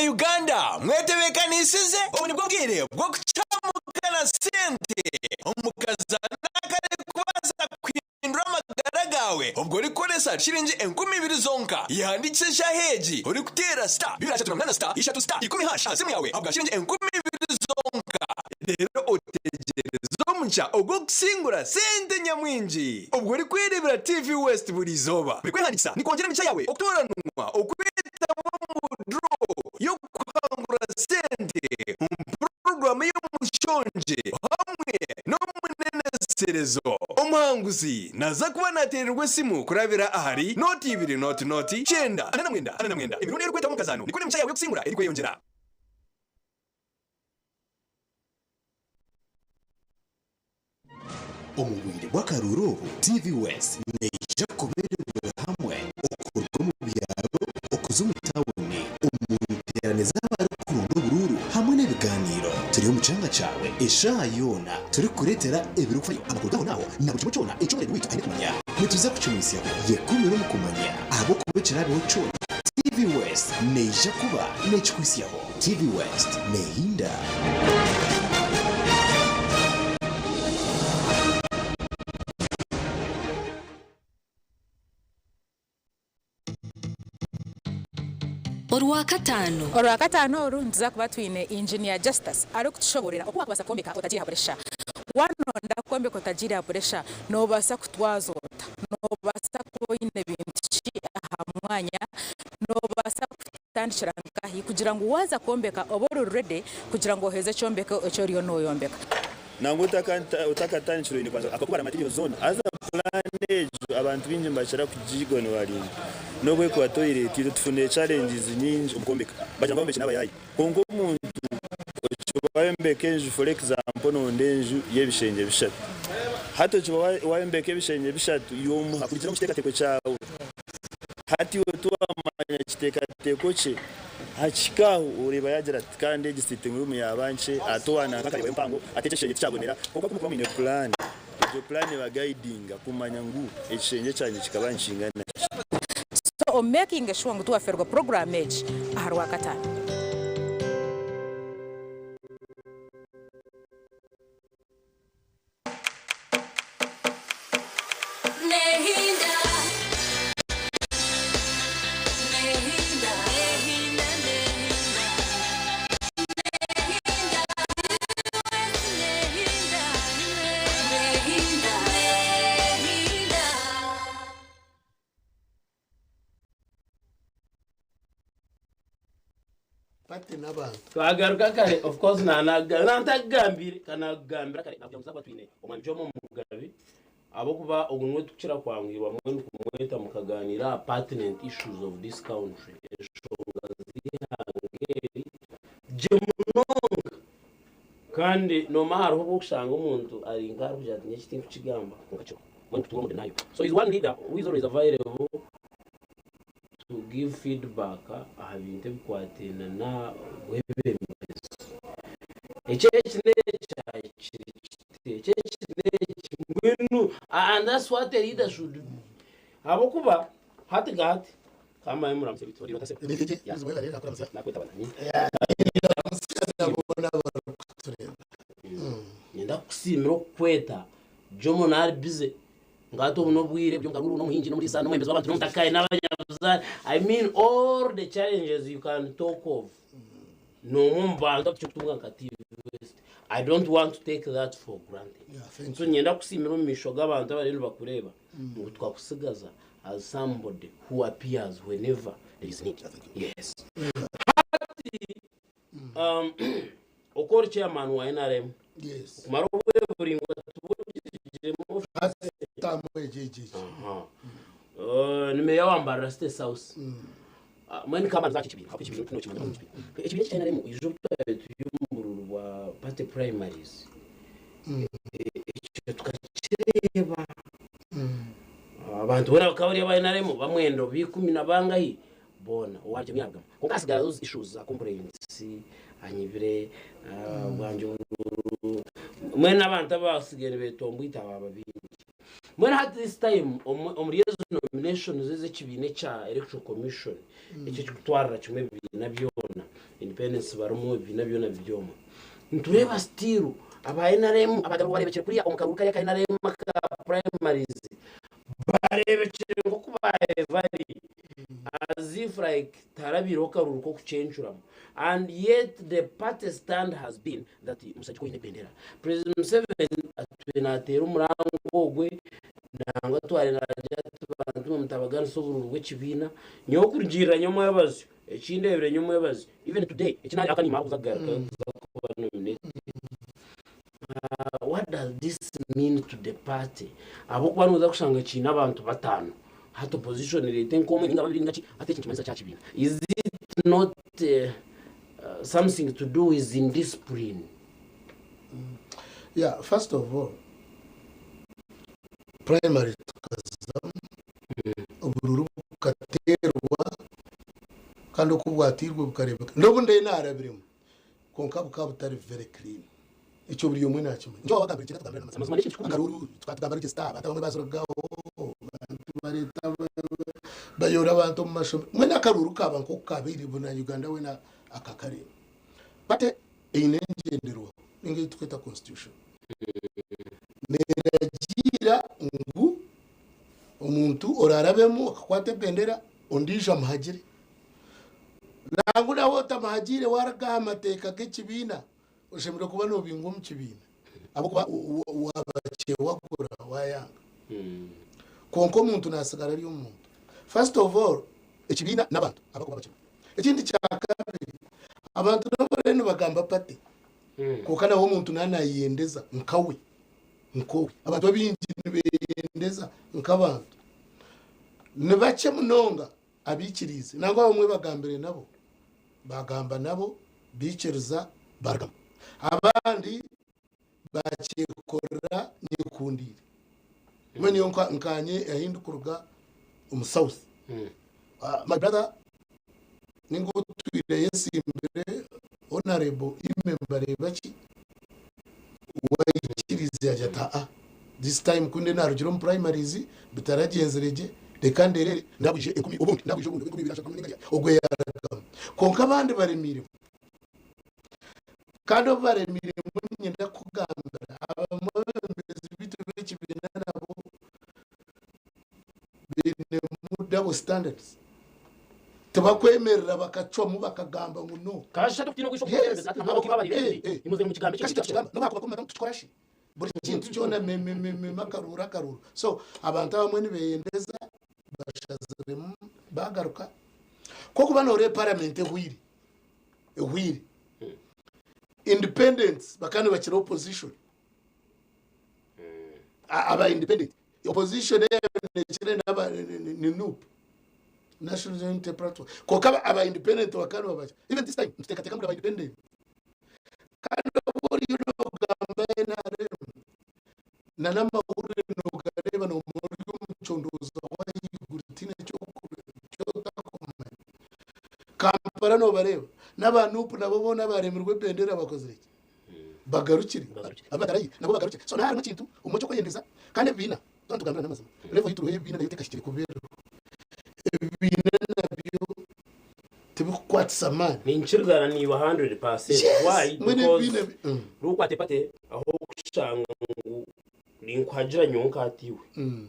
Uganda mwetebekanisize ubu nibwo bwire bwo kucamukana sente umukazana kare kubaza kwindura amagara gawe ubwo rikoresa shiringi 20,000 zonka yanditse shaheji uri kutera star birasha tunamana star ishatu star 10 simu yawe abwa shiringi 20,000 zonka rero otegerezo muncha ubwo kusingura sente nyamwinji ubwo rikwirebera TV West buri zoba rikwihanditsa ni kongera micha yawe okutoranwa okweta mu draw yo kwangura sente program yo mushonje hamwe no muneneserezo umuhanguzi naza kuba natererwe simu kurabira ahari noti 2 noti chenda anamwenda ibirune rweta mukazano niko micha yawe yo kusingura iri kweyongera omubwire bw'akaruru TV West neija kuberebera hamwe okurwa mu byaro okuza mu tawuni omunterane z'abari kurunda ubururu hamwe n'ibiganiro turi mu cyanga cyawe eshaha yona turi kuretera ibirufayo amakuru gaho naho nabujimo cyona icyo bari wita ane kumanya nituza kucyumisiya yekumira mu kumanya abo kubecera abo cyona TV West neija kuba nechikwisiyaho TV West nehinda Orwa katano oru nza kuba twine engineer Justice ari kutushoborera okuba kwasa kombeka otagira pressure wano ndakwembe kotagira pressure no basa kutwazota no basa koine bintu ki ahamwanya no basa kutandikira nkahi kugira ngo waza kombeka oboro ready kugira ngo heze chombeka echo riyo no yombeka nango utakatandikira ine kwanza akakubara material zone aza planage abantu binje mbashara kujigono wali nobwe kwa toilet tufune challenges nyingi umukombeka baje ngombeke nabayayi kongo umuntu wayembeke for example no ndenju yebishenge bishatu hato cyo wayembeke bishenge bishatu yomu hakurikira muteka teko cyawe hati wotu amanya kiteka teko cye hachikaho ureba yagira kandi gisite muri mu yabanje atowana kakari mpango ateceshenge cyabonera kuko kuma mu plan iyo plan ba guiding kumanya ngu ekishenge cyanye kikabanshingana so making sure ngo tuwaferwa program age aharwa katano twagaruka kare of course nantagambire kanagambira kare nabyamza batwine omwanjomo mugabe abo kuba ugunwe tukira kwangirwa mwe kumweta mukaganira pertinent issues of this country jemunonga kandi no maharo ho kushanga umuntu ari ngaro byatinye kitintu kigamba ngacho mwe tutumo nayo so is one leader who is always available to give feedback ahabinte bikwatena na webembezo and that's what the leader should do abokuba hati gati kama emura msebitori batase nenda kusimiro kweta jomo nari bize ngato uno bwire byo ngaruru no muhinji no muri sana mwembezo abantu n'umutakaye n'abanyabuzari I mean all the challenges you can talk of no mumbanza kutunga kati west I don't want to take that for granted so nyenda kusimira mu mishoga abantu abarero bakureba ngo twakusigaza as somebody who appears whenever there is need yes okor chairman wa NRM yes maro buringo tubujemo nimeya wambara state house mwene kama nzaki kibiri hapo kibiri no kimwe kibiri cyane mu ijo y'umururu wa party primaries tukakireba abantu bora bakabari abayinaremo bamwendo bikumi nabangahi bona waje myabwa kukasigara those issues za complaints anyibire bwanje mwene abantu abasigere betombwita babiri when at this time omuriyezo nomination zeze kibine cha electoral commission icyo cyutwara kimwe binabyona independence barumo binabyona byoma ntureba still aba NRM abagabo barebekere kuri omukaruka ya NRM primaries barebekere ngo kubaye bari as if like tarabiroka ruruko kucenjura and yet the party stand has been that musajiko independera President Museveni atwenatera umurango gwe nangwa twari nabantu mutabagana sobururu rw'ekibina nyokurgira nyomo yabazo ekindebere nyomo yabazo even today ekinari akani makuza garaka what does this mean to the party abo kwanuza kushanga kina abantu batano hato position rete nkomo ninga babiri ngachi ateke kimanza cya kibina is it not something to do with indiscipline yeah first of all primary tukaza ubururu bukaterwa kandi ukubwatirwe bukarebeka ndobunde narabirimo konka bukabutari very clean icyo buri umwe nakimwe njo bagambira cyane tugambira n'amaruru twatugambira iki star batabone bazogaho bareta bayora abantu mu masho mwe nakaruru kaba nko kabiri buna Uganda we na akakare bate inengendero inge twita constitution neragira ngu umuntu orarabemo akwate bendera ondija mahagire nangu nawo tamahagire waragaha amateka k'ekibina ushobora kuba nobingo mu kibina abo kuba wabakewagura wayanga konko umuntu nasigara ari umuntu. First of all ekibina n'abantu abakuba bakina ekindi cya kabiri abantu n'abarene bagamba pate kuko naho umuntu nanayendeza nkawe abantu babinjira beyendeza nkabantu nibace munonga abikirize nangwa bamwe bagambere nabo bagamba nabo bikiriza baragama abandi bakekora nyikundire mwe niyo nkanye yahindukurwa umusouth my brother ningo twire yesimbere honorable imembare baki wayikirize yajata this time kunde narugiro mu primaries bitaragenzereje dekandere ndabuje 10 ubundi ndabuje ubundi 10 birashaka kumenga ogwe yaragama konka abandi baremire kandi baremire nyenda kugambira abamwembezi bitu b'ekibina nabo bine mu double standards tubakwemerera bakacwa bakagamba ngo no kasha tukino kwishoboka ati nabo kibabarire imuze mu kigambo cy'ikigamba no bakoma tukorashi buri kintu cyona makarura so abantu bamwe nibeyendeza bashazire bagaruka koko banore parliament ehwiri independence bakani bakira opposition aba independent opposition nekire naba ni noob national unity platform koka aba independent bakani babaje even this time tutekateka muri aba independent kandi bori gamba na namahuru no gareba no muri umucondoza wayigurutine cyo takomanya kampara no bareba n'abantu nabo bona baremerwe bendera bakoze iki bagarukire abatarayi nabo bagarukire so nta kintu umucyo ko yendeza kandi bina tugambira n'amazima level yituruye bina nayo tekashikire kubera bina nabyo tibukwatsa man ni nchirgara ni 100%. Why? Because rukwate pate aho kushanga ninkwajira nyonka atiwe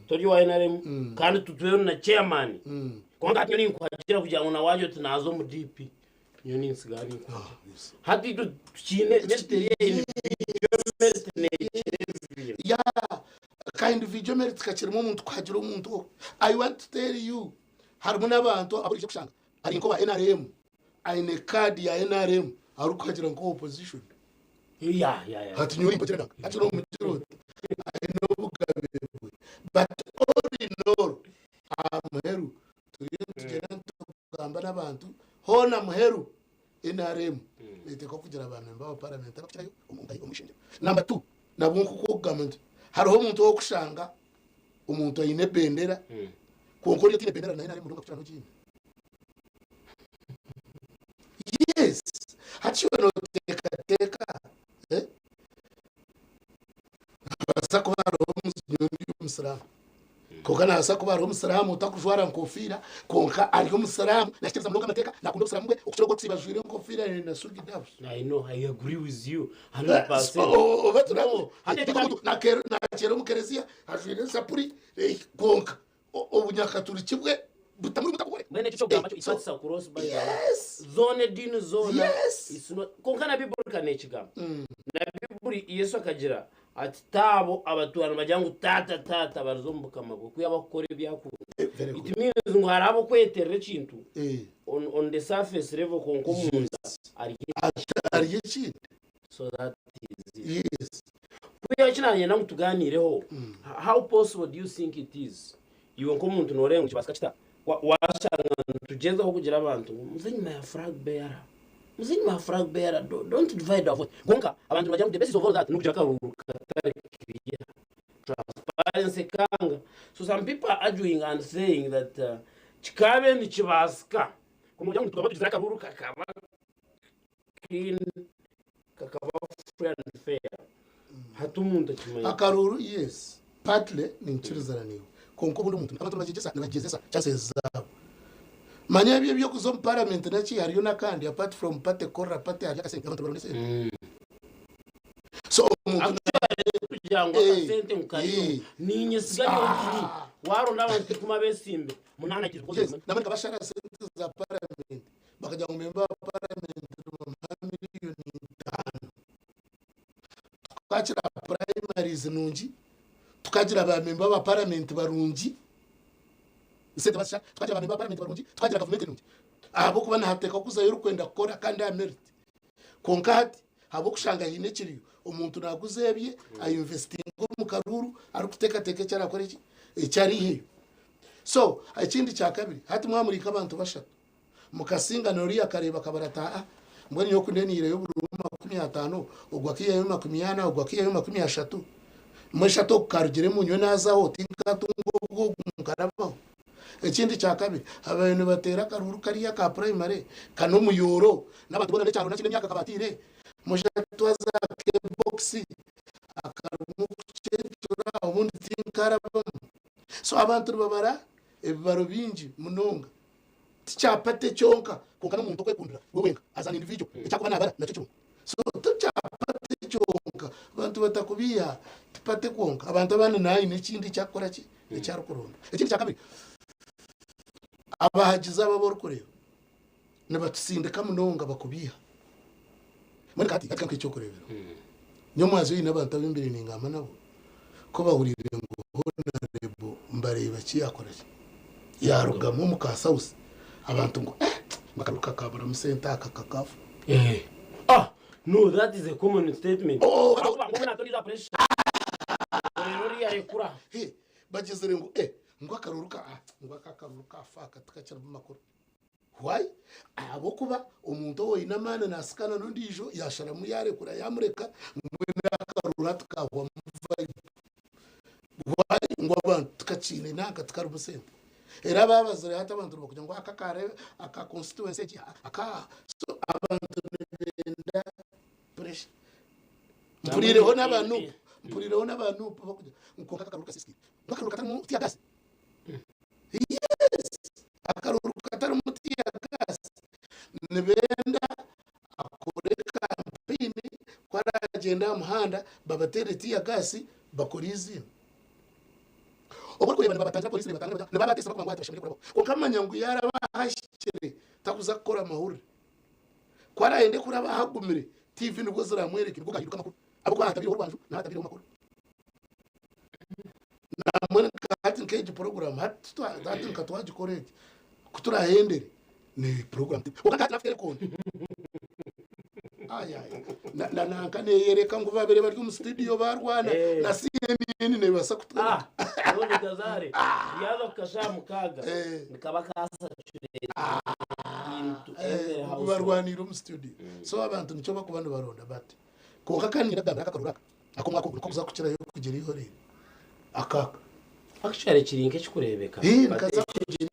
tori wa NRM kandi tutweyo na chairman kwanga ati ninkwajira kugira ngo nawaje tunazo mu DP nyoni nsigari kwa hati tukine mesteriye ya kind video merit kachirimo umuntu kwagira umuntu I want to tell you harimo nabantu aburi kushanga ari nko ba NRM aine card ya NRM ari kwagira ngo opposition ya hati nyoni mpatira ati no mutiro I know Gabe, but all in all, Muheru, tugamba n'abantu hona Muheru NRM iteko kugira abantu mbaho parliament bakirayo umungayi umushinja. Number 2 nabunku ko government hariho umuntu wo kushanga umuntu ayine bendera konko yo tine bendera na NRM ndonga kucana kindi. Yes, hachiwe no teka basa kuba umusiramu koka nasa kuba umusiramu utakujwara nkofira konka ari umusiramu nakiteza mnoga amateka nakunda umusiramu we ukishobora gutsibajwira nkofira na sugi dabs. I know, I agree with you 100%. No nakero mukerezia ajwire sapuri konka obunyaka turi kibwe butamuri mutakore mwene cyo gamba cyo isatsa cross by zone din zone is not konka na biburi kanekigamba na biburi Yesu akagira ati tabo abatuana bajyangu tata barazombuka amaboko yabakore byakuru it means ngo harabo kweterera kintu on the surface level konko munza ari kintu so that is yes kuya kinanye na mutuganireho how possible do you think it is iwe nko muntu norengo kibasika kita washanga tugeza ho kugira abantu muzinyuma ya flag bearer don't divide our vote konka abantu bajya mu the basis of all that nukugira karuruka transparency kanga. So some people are arguing and saying that chikabe ni chibaska kumujya ngo tukaba tuzira karuruka kaba clean kakaba fair and fair hatumuntu kimanya akaruru yes partly ni nchirizana niwe konko buri muntu abantu bagezesa chances zabo manya byo kuzo parliament nachi hariyo nakandi apart from party kora party ari akase abantu barone so kujango asente mukariyo ninye sigayo waro ndabantu kuma besimbe munana kiri yes nabandi kabashara sente za parliament bakajya mu member wa parliament miliyoni 5 twakira primaries nungi tukagira ba member wa parliament barungi sente basha tukagira ba member wa parliament barungi tukagira government nungi abo kuba nahateka kuza yero kwenda gukora kandi ya merit konkati abo kushanga hine kiriyo umuntu naguzebye ayinvesting mu karuru ari kutekateke cyara akora iki cyari heyo. So ikindi cya kabiri hati mwamurika abantu bashatu mukasinga nori akareba kabarata mbone yo kundenire yo buru 50 ugwakiye yo 50 ugwakiye yo 30 mweshato karugire munyo nazaho tinkatungo mukaraba. Ikindi cya kabiri abantu batera karuru kariya ka primary kano muyoro n'abantu bona cyaro nakine myaka kabatire mujatu azake boxi akarumu kucetura ubundi tinkaraba. So abantu babara ebibaro bingi munonga ticyapate cyonka kunkana umuntu kwekundira wewenga azana individual cyakuba nabara nacyo cyo. So ticyapate cyonka abantu batakubiya tipate konka abantu abana nayi n'ikindi cyakora ki cyaro kuronda. Ikindi cyakabiri abahagiza ababor kureba nabatsindika munonga bakubiya muri kati cyo kurebera nyomazi y'inabantu abimbere n'ingama nabo ko bahurire ngo honorable mbareba cyakora yarugamo mukasausi abantu ngo bakaruka kabara musenta akakafu no, that is a common statement. Bagezere ngo ngo akaruruka ngo akakaruruka faka tukacira mu makuru. Why? Abo kuba umuntu we inamana nasikana nondijo yashara mu yare kura yamureka mwene akarura tukahwa vibe. Why? Ngo abantu tukacine naka tukarubusenta. Era babazere hata abantu bakujya ngo akakare aka constituency aka so abantu benda pressure mpurireho n'abantu bakujya ngo akakaruka siski akaruka tamu tiagas. Yes, akaruka tamu tiagas nebenda akore campaign kwa agenda muhanda babatere tiagas bakorizi obwo kureba babatangira polisi batanga nababatesa bakwa ngo atashimire ko kamanya ngo yarabahashire takuza gukora amahuri kwaraende kuraba hagumire TV nibwo ziramwereke nibwo gahiruka makuru abo kwa hatabiri urwanju na hatabiri makuru na mwana kati nkeje program hatu nkatwaje correct kutura hendere ni program ukakati nafite konti na nankane yereka ngo babere bari mu studio barwana na CNN ne basa kutwa none gazare yazo kasha mukaga nikaba kasa barwanira mu studio. So abantu nico bakubanda baronda bati ko kakanira gabra kakaruraka akomwa ko kuza kukira yo kugera ihore akaka akishare kirinke kikurebeka nkaza kugera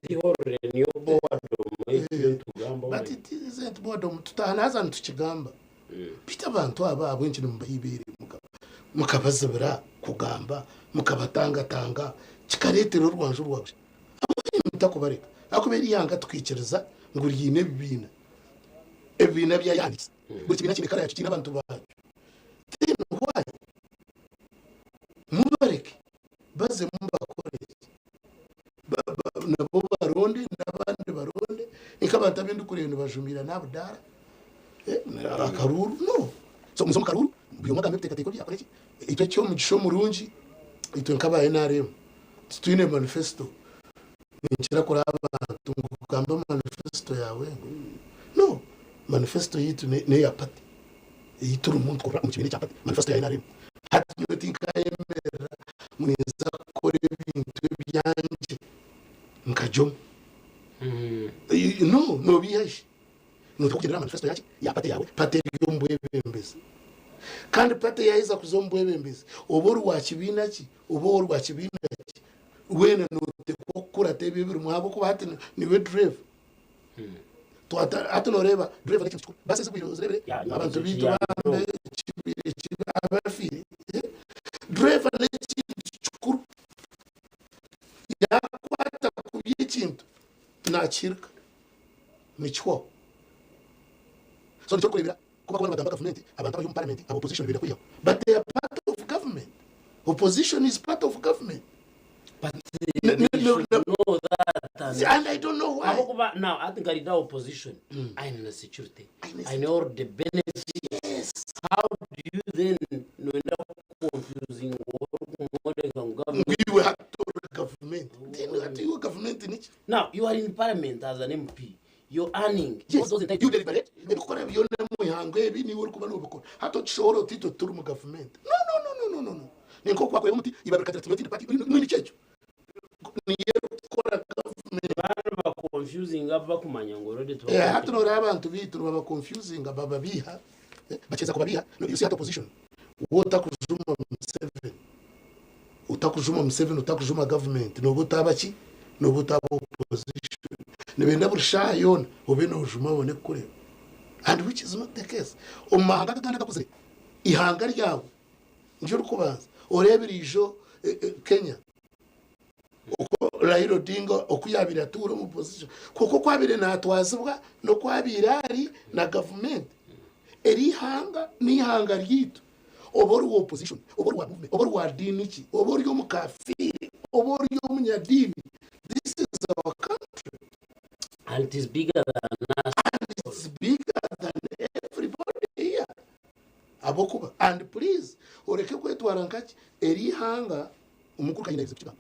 ihore niyo boardom tugamba but it isn't boardom tutanaza ntukigamba pita abantu aba bwenje mbayibere mukabazabira kugamba mukabatanga kikaretero rwanje rwawe mutakubareka akubera yanga tukikiriza ngo yine bibina bya yanditse buri kibina kibekara yacu kina abantu bacu why mubareke baze mumbakoreze nabo baronde n'abandi baronde ikabanta bindu kureno bajumira nabudara akaruru no so muzo karuru byo magambo tekateko byakora iki icyo cyo mu gisho murungi ito nkabaye naremo twine manifesto nchira kora abantu kugamba manifesto yawe no manifesto yitu ne yapati yituru umuntu kora mu kibine cyapati manifesto yawe naremo hati nyo tinkayemera mweza kore ibintu byanje nkajo no biyaje no tukugera manifesto yake yapati yawe pate yo mbwebembeze kandi pate yahiza kuzombwebembeze oboru wakibina ki oboru wakibina ki wena no kura tebe biri mwabo ko hati niwe drive to atoreba drive n'iki base zibiro zirebe abantu bitu bambe kibire abafi drive n'iki chukuru yakwata kubyikintu nakirka nichwo so nicyo kurebera kuba kubona bagamba government abantu bari mu parliament abo opposition bira kuyo but they are part of government. Opposition is part of government. But they should know that And I don't know why. Now, I think I did opposition. I know security. I know the benefits. Yes. How do you then end up confusing we will have to government. Then we have to government in it. Now, you are in parliament as an MP. You're earning. Yes. You deliberate. You government. No. Ninko kwa yomuti ibarukatira timoti pati mwini checho. Baba confusing aba kumanya ngorode to. Hata no abantu bitu baba confusing baba biha. Bacheza kubabiha. No, you see that opposition. Utakujuma M7. Utakujuma M7 utakujuma government. No butabachi. No butaba opposition. Nebenda bursha yon obeno ujuma bone kure. And which is not the case. Umahanga kaganda kakuze. Ihanga ryawo. Njuru kubanza. Orebirijo Kenya. Uko Raila Odinga okuyabira turo mu position. Kuko kwabire natwazibwa no kwabira ari na government. Eri hanga ni hanga ryitu. Oboru opposition, oboru wa movement, oboru wa dini ki, oboru yo mukafiri, oboru yo munyadini. This is our country. And it is bigger than us. And it's bigger than everybody here. Abokuba. And please, oreke kwetwara nkaki eri hanga umukuru kanyine executive.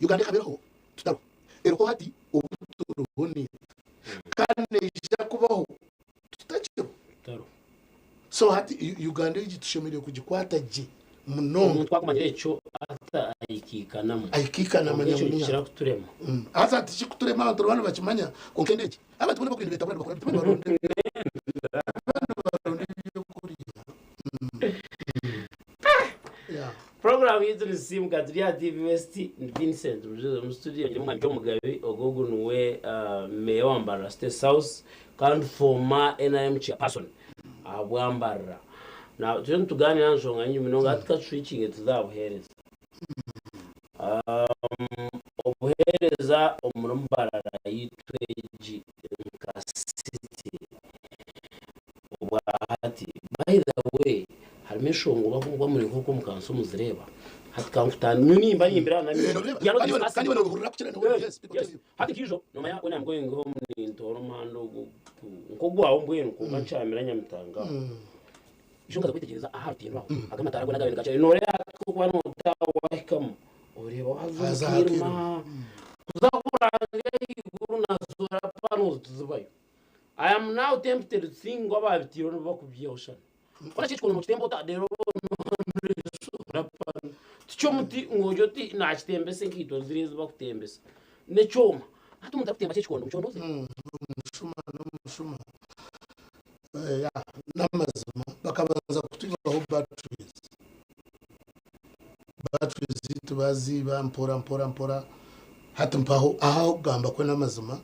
Uganda kaberaho tutaro. Eriko hati obuturu boni. Kane jakubaho tutachyo. Tutaro. So hati Uganda yitushemere kugikwata je muno. Umuntu twakumanye echo ata aikikana manyamunya. Kira kuturema. Asa ati kuturema abantu bana bakimanya konkendeje. Abantu bone bakindi betabana bakora. Program yetu ni simu katulia TV West Vincent mu studio ya Mwanje Mugabe ogogo nuwe meya wa Mbarara State South kandi former NIM chairperson abwambara na tujye tuganira nshonga nyuma no gatka switching tuzabuhereza obuhereza omurumbarara yitweji city obwahati by the way harimo shongo bagumva muri nkoko mukanso muzireba hatkamfutana nimba yimbira na kandi bano burura kukira yes hati kijo no ya when I'm going home ni ntoromando nkogwaho mbwene kumva ncamira nyamutanga ishonga kwitegereza ahati no agamatara gwana gabenga cyane nore yakugwa no tawahikamo ureba hazakirma kuzakuranga iguru nasura pano tuzibayo. I am now tempted to think about it bakubyehoshana. Ona chikolo mutembo ta dero rapana. Tichomuti ngojoti na chitembese nkito zirezi bakutembesa. Nechoma. Hatu mutakutemba chikolo muchonoze. Mushuma. Ya namazima bakabanza kutugaho batteries tubaziba mpora hatu mpaho aho gamba kwe namazima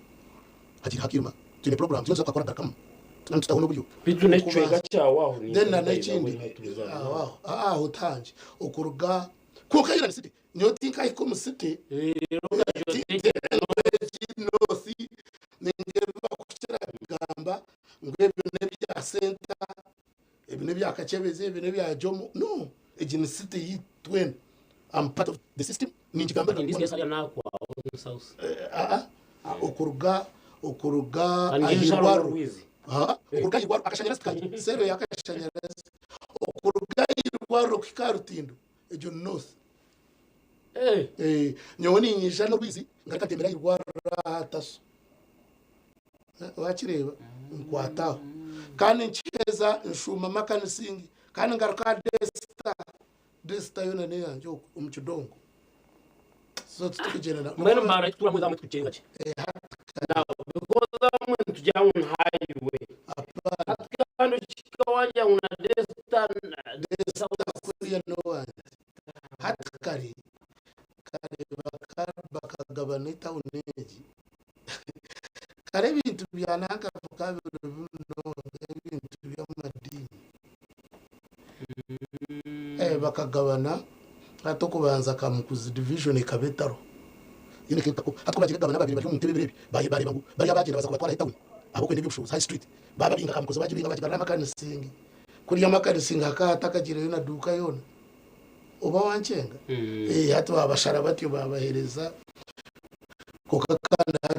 hakiri hakirima tune program tuzo akora dakam tunamutaho n'uburyo bitune cwega cyawaho ni then na n'ikindi aho tanje okuruga kuko yira city nyo tinka iko mu city no si ningeba kuchira gamba ngwebyo nebya center ebine bya kachebeze ebine bya jomo no ejin city yitwen I'm part of the system ninjigamba in this case ari nakwa south okuruga ahirwaro okuruga ihwaro akashanyarazi kanje sero yakashanyarazi okuruga ihwaro kikarutindo ejo north nyoni nyisha no bizi ngakatembera ihwaro hataso wakireba nkwataho kandi ncheza nshuma makanisingi kandi ngaruka desta yona ne yanjo umchudongo so tukijena mwene mara tutura mwe tuchenga che now because when to down highway kandi chikawanja una desta Korea no one hatkari bakagabana tawuneji kare bintu byanaka tukabiro no bintu byamadini bakagabana atokubanza kamukuzi division ikabetaro yine kiko atkubaje gabana babiri bari mu ntebe bari bangu bari abagenda baza kubatwara hitawe abo kwende by'ubushobozi high street baba binga kamukuzi baje binga bagara makanisingi kuri yamakanisingi akatakagira yona duka yona uba wanchenga hatu abashara batyo babahereza kokakanda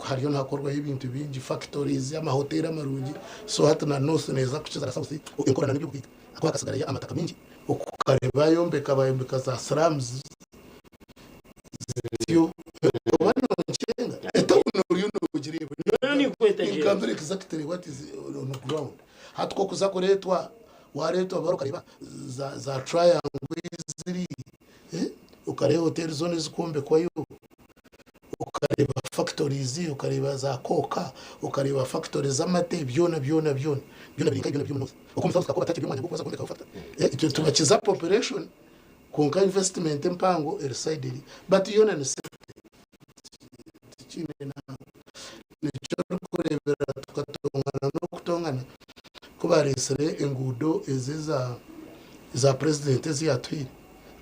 hariyo ntakorwaho ibintu bingi factories amahoteli amarungi so hata na nose neza kukiza rasausi inkorana n'ibyo kwiga ako hakasigarayo amataka mingi ukareba yombeka bayombeka za slums zitiyo bano nchenga eto uno ugiriwe ni kweta je income exactly what is on the ground hatko kuzakoretwa waretwa barukareba za triangle ziri ukareba hotel zone zikombe kwayo ukareba factories ukareba za koka ukareba factories z'amate byona biringa uko musaza ko bataki byumanya kuko zakoneka ufata icyo tubakiza population konka investment mpango elside but yona ni chine na nicho kurebera tukatongana no kutongana kubaresere engudo ezeza za president eziyatwire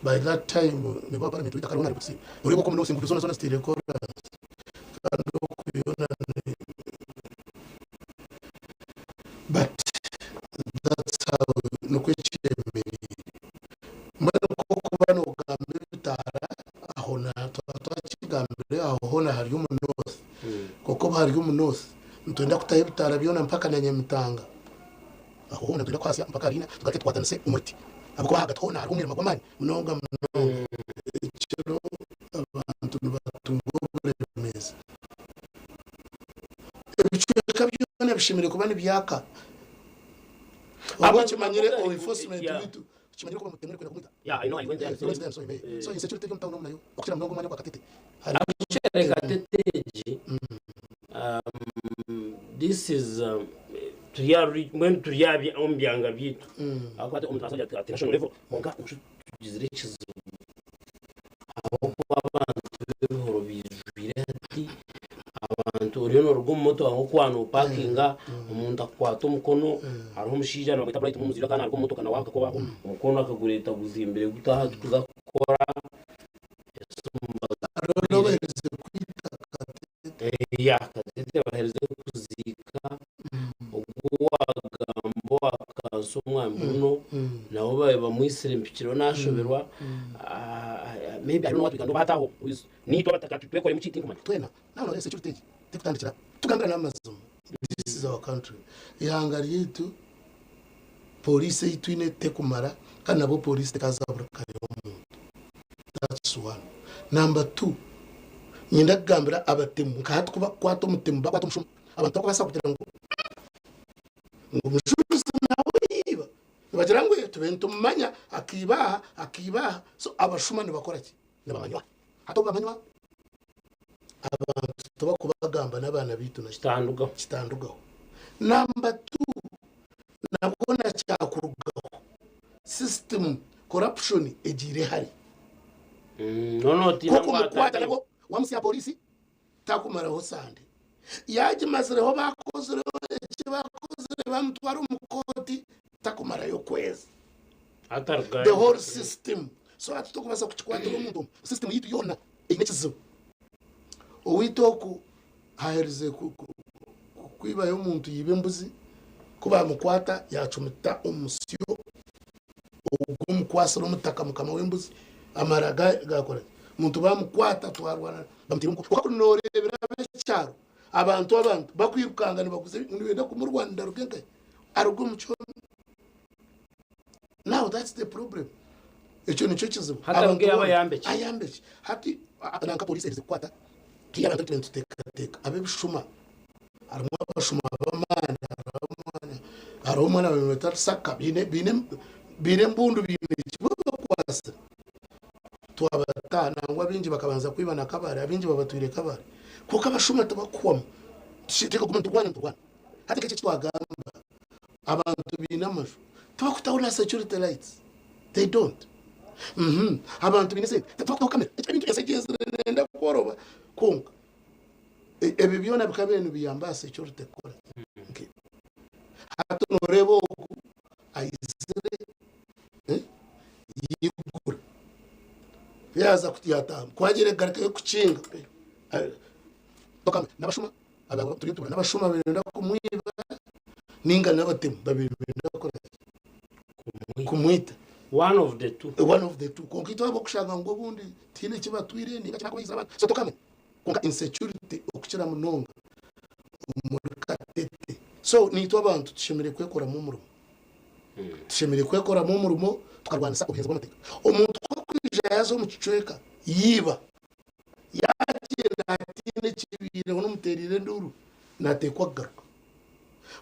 by that time ne baba parliament wita karona rikusi uriko kumno singudu zona stile ko but that's how no kwechemeri mbona ko kubano gambe bitara aho na twachigambere aho hona hari umunosi koko hari umunosi ntunda kutaye bitara byona mpaka na Nyamitanga aho hona tunda kwasi mpaka rina tukate twatanse umuti abako hagatona hari umurimo gwamani munonga cyo abantu batungobure meza ibicuka byone bishimire kubana byaka abakimanyire enforcement bitu kimanyire ko mutemere kwenda kumita I know I went there so insecurity cyo mtawo nayo okira mnongo manya kwa katete abichere kateteji this is when tuyabi ombyanga bitu akwate umutasa at national level onka tugizire kizibu abo abantu b'ihoro bijwire ati abantu uriyo rugo moto aho kwano parkinga umuntu akwata umukono hariho umushija no bita mu muzira kana ariko moto kana waka ko umukono akagureta guzimbere gutaha tuza gukora ya katete bahereze kuzika ubwo akasomwa mbuno nabo baye bamwisire mpikiro nashoberwa maybe I don't know what we can do bataho ni to batakatu twekore mu kitinga manje twena naho security tikutandikira tukambira n'amazumu this is our country ihangari yitu police yitwine tekumara kandi nabo police tekazabura kayo that's one number 2 nyinda gambira abatemu kahat kuba kwato mutemu bakwato mushum abantu bakubasa kugira ngo mushuzi nawe iba bagira ngo tubento manya akibaha so abashuma ni bakora ki nabamanywa hato bamanywa abantu tubakubagamba n'abana bitu na kitandugaho number 2 nabona cyakurugaho system corruption ejire hari no tinangwa wamusi ya polisi takumaraho sande yaje mazireho bakoze bamutwara umukoti takumara yo kwezi the whole system so atutokubasa kuchikwatira umuntu system yitu yona inechizo owitoku hahereze kwiba yo muntu yibe mbuzi kuba mukwata yacumita umusyo ugumkwasira umutaka mukama w'imbuzi amaraga gakora muntu bamukwata twarwana bamutira uko norebera becyaro abantu bakwirukanga nibaguze wenda ku Rwanda rugenge arugo mucyo now that's the problem icyo nico kizibu hatabwiye abayambeje hati nanka police zikwata kiya abantu teka abebishuma arimo abashuma bamana aroma na metal saka bine mbundu bine kibobo kwasa twabata nangwa bingi bakabanza kwibana kabare abingi babatwire kabare kuko abashuma tabakwamo tshiteka kumuntu kwana hati keke twagamba abantu binamashu tabakutawuna security lights they don't abantu binese tabakutaho kamera ibintu byasegeze nenda koroba konka ebi byona bikabene biyamba security kora okay hato norebo ayizere yigura yaza kutiyata kwagire garike kucinga toka nabashuma aba turi nabashuma benda kumwiba ninga nabatemu babiri benda kora kumwita one of the two konkito abo kushanga ngo bundi tine kibatwire ninga cyakwayiza abantu so tokame konka insecurity kukira munonga muri Katete so nitwa abantu tushemere kwekora mu murumo tushemere kwekora mu murumo tukarwanisa ubuheza bw'amateka umuntu twakwija yazo mu kicweka yiba yagenda atine kibire no muterire nduru natekwa garuka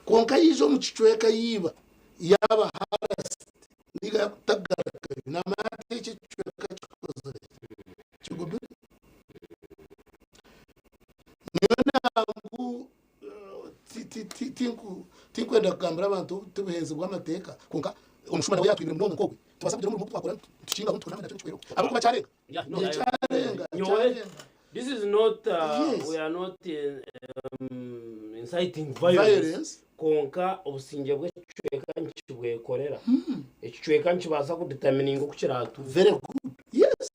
konka yizo mu kicweka yiba yaba harasi ndiga kutagaraka namate kicweka kikoze kigubi nangu tinkwenda kugambira abantu tubuheze bw'amateka konka umushumana yatwibira mu nkogwe tubasabye mu twakora tushingamuntu namwe cy'icwero abo kuba cyarenga this is not we are not inciting violence konka obusinge bw'icweka nkibwekorera ekicweka nkibasa kudetermininga okukiratu very good yes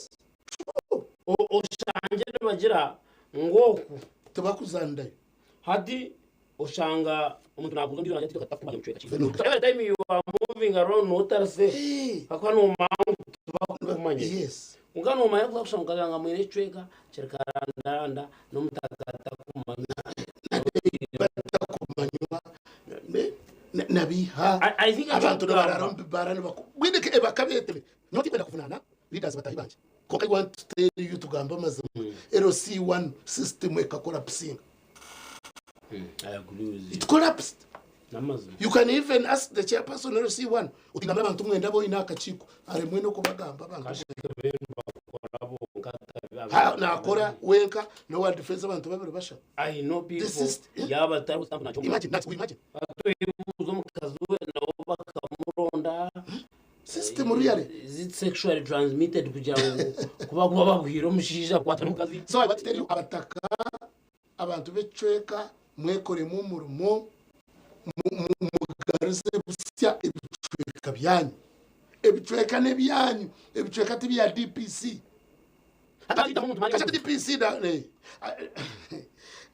oshange bagira ngoku tubakuzandayo hadi oshanga umuntu naguzo ndiro najati tukatakumanya mchweka chifu every time you are moving around no say akwana umangu tubakumanya yes ungana umaya kushanga kanga mwene chweka cherikaranda no mutagata kumanya nabiha I think abantu bararombe barani bwinde ke bakabete noti kwenda kufunana leaders batahibanje kokai want to tell you tugamba mazimu LC1 system ekakora psinga I agree with you. It collapsed. Namazima. You can even ask the chairperson of C1. Utingamba abantu mwenda bo inaka chiko. Are mweno kubagamba abantu. Na akora wenka no one defense abantu babiri basha. I know people. Yaba taru stamp na chombo. Imagine. Atuyebuzo mukazuwe na bakamuronda. System really. Is it sexually transmitted kugira kuba babwira umushija kwata mukazi. So I want to tell you abataka abantu becweka mwekore mu murumo mugaruze busya ebicweka byanyu ebicweka nebyanyu ebicweka tibya DPC hata DPC da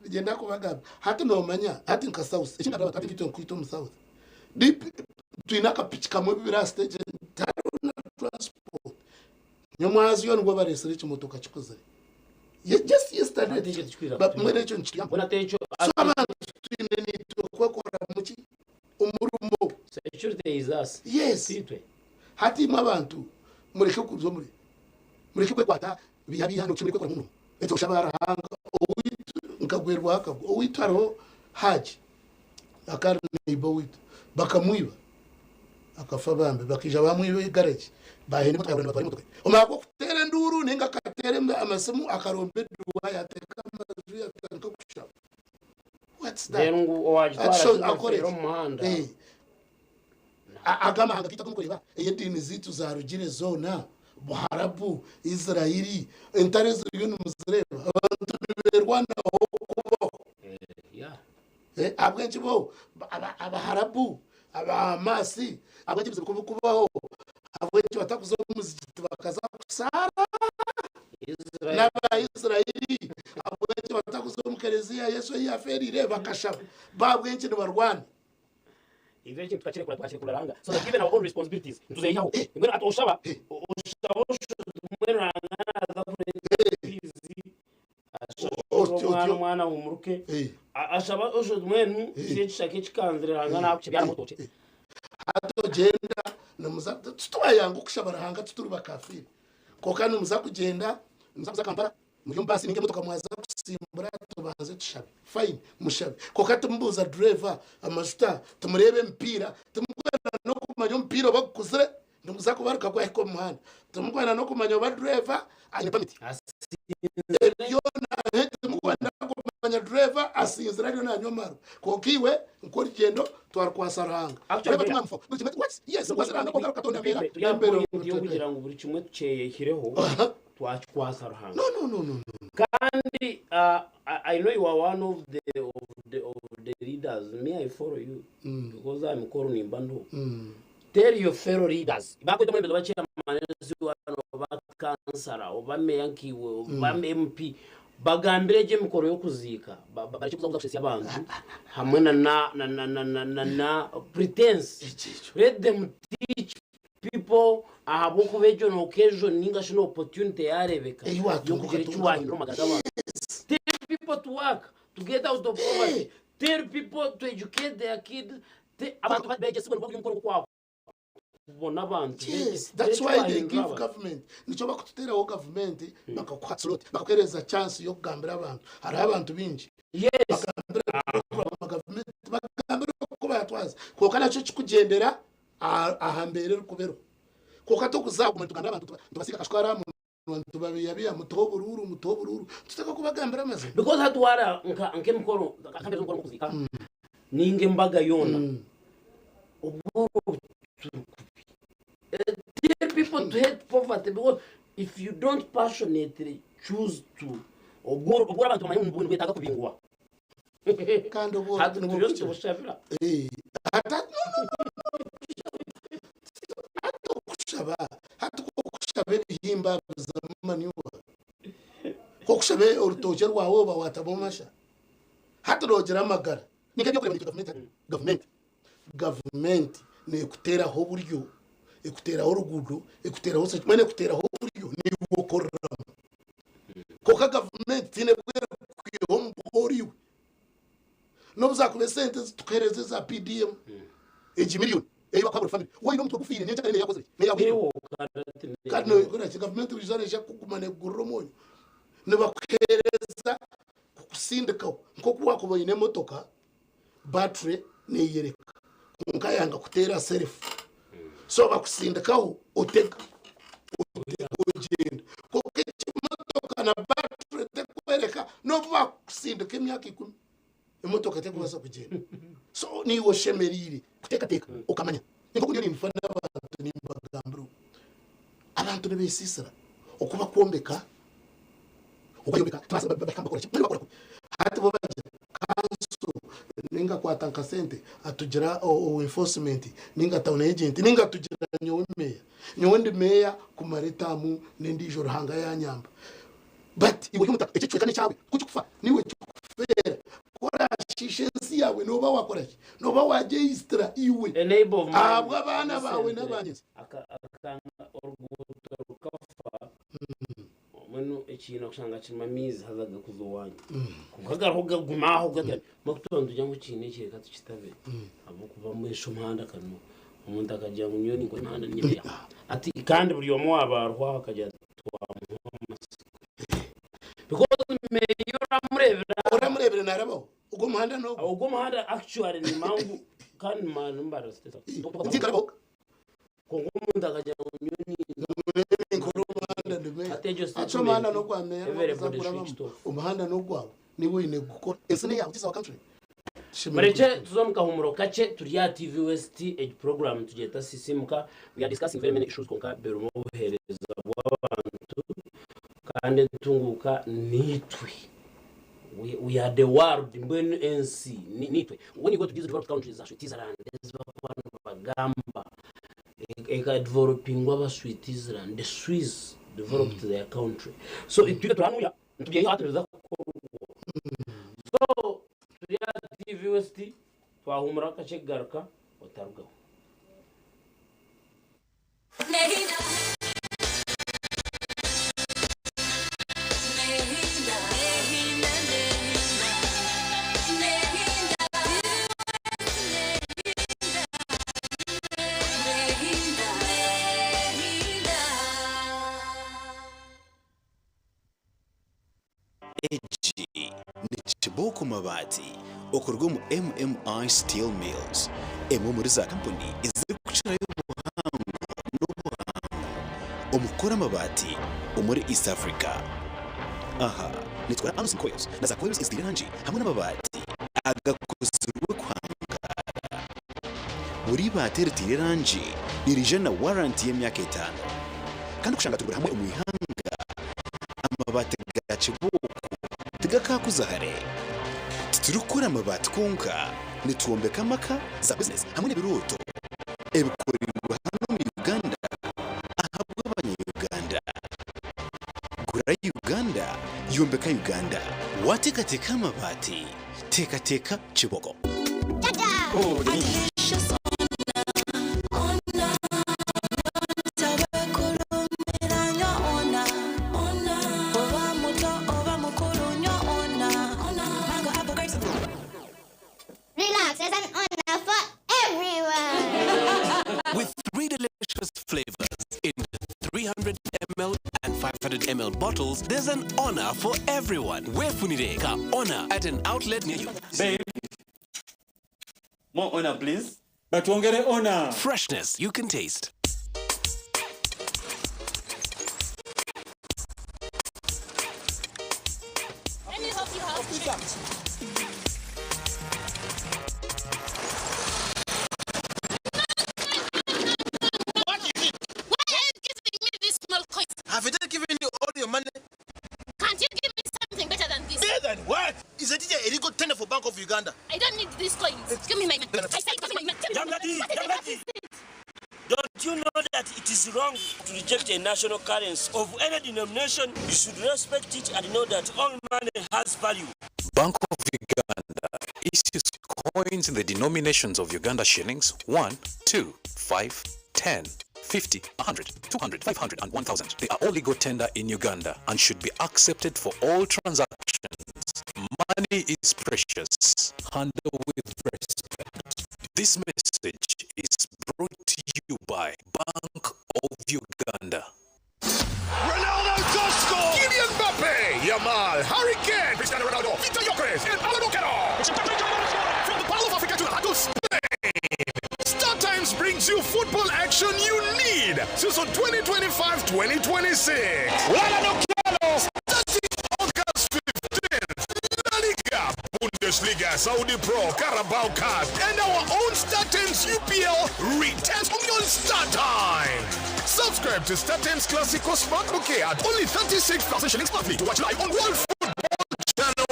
genda kubagaba hata no manya hata nka south ikinga hata kityo kwito mu south tuinaka pichika mu bibira stage na transport nyomwazi yo ngo baresere kimotoka kikoze just yesterday but mwene cyo nchiriya bona techo twine kwekora muki umurumo security is us yes hati mwabantu mureke kuzo mureke kwekwata biya no kimwe kwekora muno eto shabara hanga nkagwerwa aka owitaro haji akarne ibowitu bakamwiba akafa bambe bakija bamwiba garage bahene mutwabona bari mutoke umako kutere nduru ninga katere amasimu akarombe duwa yateka amazu yatanka kusha what's that dengu wajitwara akore muhanda agama hagakita kumukoreba yedini zitu za rugire zona buharabu Israeli entareze y'unu muzireba abantu berwana kubaho abwenci bo abaharabu abamasi abwenci kubaho abwenci batakuzo muzigiti bakaza kusara n'aba Israeli abwenci batakuzo mukereziya Yesu yaferire bakashaba babwenci barwana ivyo kintu twakire kula ranga so that given our own responsibilities tuzeyaho ngena atoshaba mwena za kuzi mwana umuruke ashaba osho mwenu cyeshake kikanzire ranga nakucyana mutoce hato genda namuza tutwayangu kushabara hanga tuturi bakafiri kokana muza kugenda muza Kampala muri mbasi ninge mutoka mwaza kusimbura tubanze tushabe fine mushabe koka tumbuza driver amashuta tumurebe mpira tumugwana no kumanya mpira bakuzire ndumuza kubaruka kwa iko muhanda tumugwana no kumanya ba driver ani permit yona tumugwana kumanya driver asinzira ryo na nyomaro kokiwe nkora igendo twara kwa saranga what yes wasaranga koka katonda bera yambere kugira ngo buri kimwe tuceye kireho twakwasa ruhanga no kandi I know you are one of the leaders. May I follow you because I'm calling Bando. Tell your fellow leaders bako to mwembe bachira manezi wa kansara obame yanki obame MP bagambire je mikoro yo kuzika bari kuza kushesya abantu hamwe na pretense. Let them teach people ahabo kubejo no occasion ninga shino opportunity yarebeka yo kugira cyuwanyu no magada abantu. Tell people to work to get out of poverty. Tell people to educate their kids. Abantu bageze sibona uko umukoro kwabo. Ubona abantu. Yes, that's why they give government. Nico bakututera wo government bakakwatslote bakereza chance yo kugambira abantu. Hari abantu binji. Yes. Government bagambira ko bayatwaza. Ko kana cyo kikugendera ahambere rukubero. Ko katokuzaguma tukanda abantu tubasika kashwara mu tubabiya mutobururu tutaka kubagambira amaze. Because hatwara nke mukoro akambere mukoro kuzika. Ninge mbaga yona. Tell people to hate poverty because if you don't passionately choose to obora abantu bamanyi umuntu wetaka kubingwa kandi obora hatu nibyo bushavira hata kushaba hatu kushaba ibihimba bizamaniwa ko kushaba urutoke rwawo bawatabomasha hata rogera amagara nikajya kureba government ne kutera ho buryo ekutera ho rugudo ekutera ho semane ekutera ho buryo ni gukorera ko ka government tine bwera kwiho mboriwe no buzakube sente tukereze za PDM eji million eyo bakabura family wowe no mutugufire nje cyane yakoze ne yawo kandi no government bizane je kugumane guromonyo ne bakereza kusindika nko kuwa kubonyine motoka battery ne yereka nkayanga kutera self so bakusindikaho utega ugenda kuko imotoka na battery tekwereka no bakusindika imyaka 10 imotoka tekubasa kugenda so niwo shemerire kuteka ukamanya niko kunyo nimfana abantu nimbagambro abantu nebesisira okuba kuombeka ukayobeka twasa bakamba kora kimwe bakora hati bo baje kanso ninga kwatanka sente atugira enforcement ninga town agent ninga tugira nyowe meya kumaretamu nendijoro hanga ya nyamba but iwe kumuta ekicwekane cyawe kukufa niwe kufera kora shishensi yawe noba wakora noba waje istra iwe enable abwa abana bawe n'abangize akanga orguto rukafa mano ikintu kushanga kimamizi hazaga kuzowanya kugagaho gagumaho gagana makutondo jangu kine kireka tukitabe abo kuva mu ishomhanda kanu umuntu akajya mu nyoni ngo ntanda nyine ati kandi buri yomo abarwa akajya because meyora murebera narabo ugo muhanda actually ni mangu kandi manambara stesa ndikarabo kongo umuntu akajya mu nyoni achomana no kwamera umuhanda no kwawo niwe ine gukora esene yawe tisa country Mareche tuzomuka humuro kache turiya TV West age program tugeta sisimuka we are discussing very many issues konka berumo buhereza bw'abantu kandi tunguka nitwe we are the world when NC nitwe when you go to these developed countries as Switzerland there's bagamba eka developing wa Switzerland the Swiss developed their country so ituje turanuya tugiye hatereza so turiya TV West twahumura kache garuka otarugaho Chiboko mabati okorwa mu MMI Steel Mills emo muri za company iziri kucira y'ubuhanga n'ubuhanga umukora mabati umuri East Africa aha nitwa Anderson Coils na za Coils Istiranji hamwe n'amabati agakozwe kwangara muri bateri tiranji irijana warranty y'imyaka 5 kandi kushanga tugura hamwe umwihanga amabati gachiboko tigakakuzahare turukura amabati kunka nituombeka maka za business hamwe n'ebiruto ebikorirwa hano mu Uganda ahabwa abanya-Uganda gura Uganda yombeka Uganda watekateka amabati tekateka Chiboko ml bottles, there's an honor for everyone. Wefunire ka honor at an outlet near you. Babe, more honor, please. But won't get honor. Freshness you can taste. Let me help you out. Have I given you all your money? Can't you give me something better than this? Better than what? Is it a legal tender for Bank of Uganda? I don't need these coins. Give me my money. I said give me my money. Young lady. Don't you know that it is wrong to reject a national currency of any denomination? You should respect it and know that all money has value. Bank of Uganda issues coins in the denominations of Uganda shillings 1, 2, 5, 10, 50, 100, 200, 500, and 1,000. They are all legal tender in Uganda and should be accepted for all transactions. Money is precious. Handle with respect. This message is brought to you by Bank of Uganda. Ronaldo does score! Kylian Mbappe! Yamal! Harry Kane! Cristiano Ronaldo! Victor Gyökeres! And Alan Okero! From the Pearl of Africa to La Spain! Star Times brings you football action you need. Season 2025-2026. Alan Okero! Starting August 15th. La Liga, Bundesliga, Saudi Pro, Carabao Cup, and our own Star Times UPL retest on Star Times. Subscribe to Star Times Classico Smart Bouquet at only 36,000 shillings monthly to watch live on World Football Channel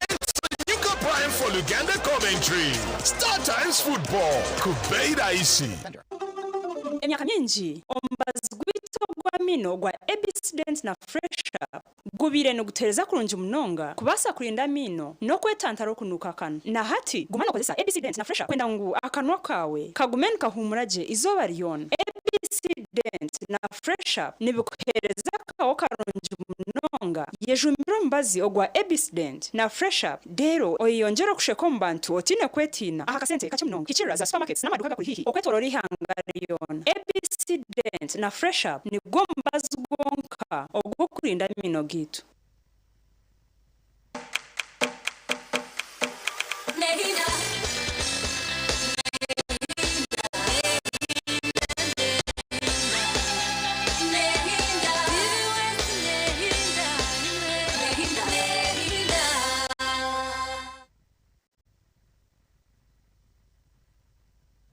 and Sanyuka Prime for Luganda commentary. Star Times Football. Kubeida isi. Emyaka mingi omubazi gwito gwa mino gwa Ebicident na Fresher gubire no gutereza kurungi munonga kubasa kurinda mino no kwetantara okunuka kana na hati gumana kozesa Ebicident na Fresher kwenda ngu akanwa kawe kagumen kahumuraje izoba ryona. Ebicident na Fresher nibikuhereza kawo karungi munonga yejumiro mbazi ogwa Ebicident na Fresher dero oyongera kusheka mu bantu otine kwetina akasente kache munonga kichira za supermarkets n'amaduka gakuri hihi okwetorora ihangariyon. Ebicident na Fresher ni gwo mbazi gwonka ogwo kurinda mino gitu.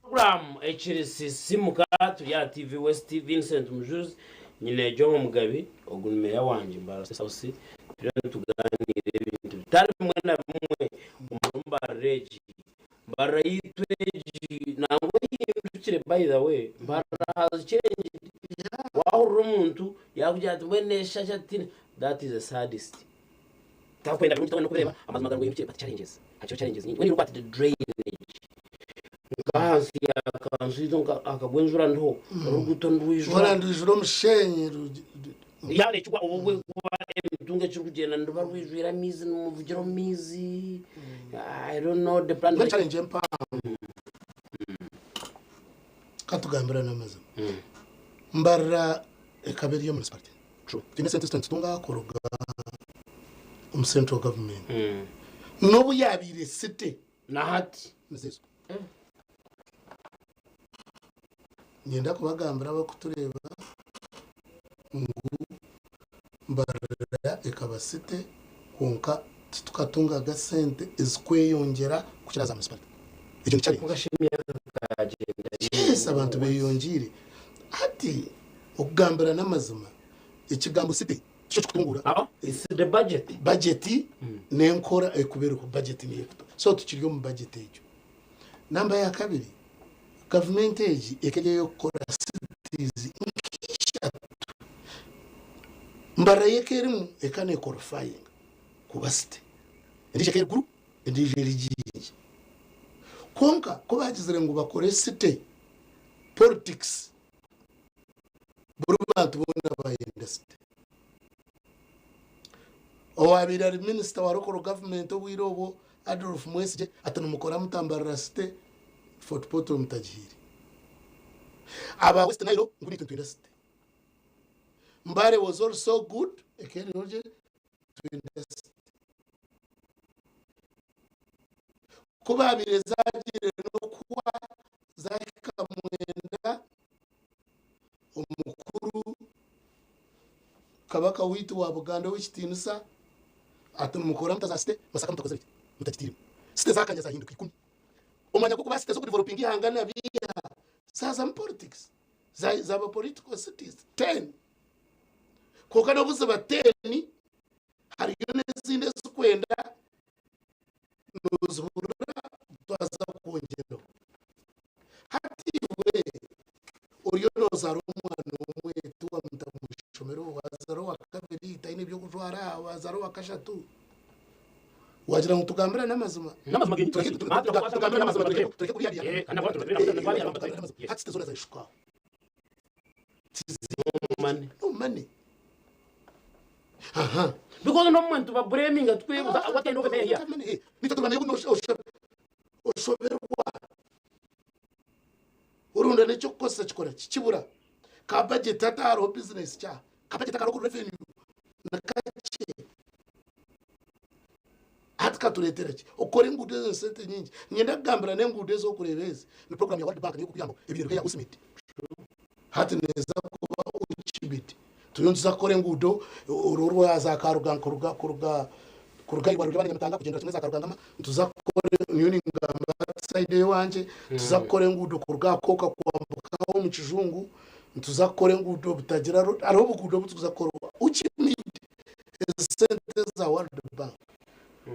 Program HRC Simuka tuya TV West Vincent Mujuzi nyine Jomo Mugabi ogunmeya wanje mbara sausi turi tuganire ibintu bitari mwana bimwe umumba regi mbara yitweji nangwe yindukire by the way mbara has changed wa umuntu yakuja tubenesha chatini that is a sadist takwenda no kureba amazimagano y'ibicye challenges acho challenges nyingi when you look at the drainage gazi yakanzizo akagwenzura ndo ruguto ndwijura ndwijura mushenye yale chukwa wowe kuba emtunge chukugenda ndo barwijira mizi numuvugiro mizi I don't know the plan challenge empa katugambira namaze mbara ekabiri yo municipality true tine sentence tunga koroga central government nobu yabire city na hati nzizo ngenda kubagambira bakutureba ngo mbara ekabasite konka tukatunga agasente izkweyongera kukiraza municipality icyo cyari kugashimya kagenda yes abantu beyongire ati okugambira namazima ikigambo city cyo kutungura it's the budget nenkora ekubera ku budget niyo so tukiriyo mu budget ejo namba ya kabiri government age ekeje yokora cities mbara yekerimu ekane qualifying kubasite ndije kere group ndije rigiye konka ko bagizere ngo bakore city politics buruma tubona bayenda city owabira minister wa local government owirobo Adolf Mwesije atanumukora mutambarira city Fort Portal mutajihiri aba West Nile nguri 20 city Mbare was also good ekeri roje to invest kuba birezagire no kuba zahika mwenda umukuru kabaka witu wa Buganda w'ikitinusa atuma mukora mutazasite basaka mutakoze bite mutakitiri site zakanya zahinduka 10 umanya ko kuba site zo developing ihangana biya zaza mu politics zaba political cities 10 koka no buze bateni hari n'izindi zikwenda nuzura twaza kongera hatiwe uriyo nozara umwana umwe tuwa mutamushomero wazaro wa kabiri taine byo kujwara wazaro wa kashatu wagira ngo tugambira n'amazima tugambira n'amazima tureke kubiyariya hati tezona za ishuka mane aha because no moment ba blaming atwe what kind of a here nito tubane ko oshoberwa urunda necyo kosa chikora kibura ka budget ataro business cha ka budget akaro ku revenue nakache hatka tuletereke okore ngude sente nyingi ngenda kugambira nengude zo kurebeza ni program ya World Bank niyo kuyamba ibintu bya usimiti hati neza kuba uchibiti tuyonza kore ngudo ururwa yaza karuganka kuruga ibaro byabanye mutanga kugenda tumeza karugangama tuzakore nyuni ngamba side wanje tuzakore ngudo kuruga koka kwambukaho mu kijungu tuzakore ngudo butagira ariho bugudo tuzakora uchimiti sente za World Bank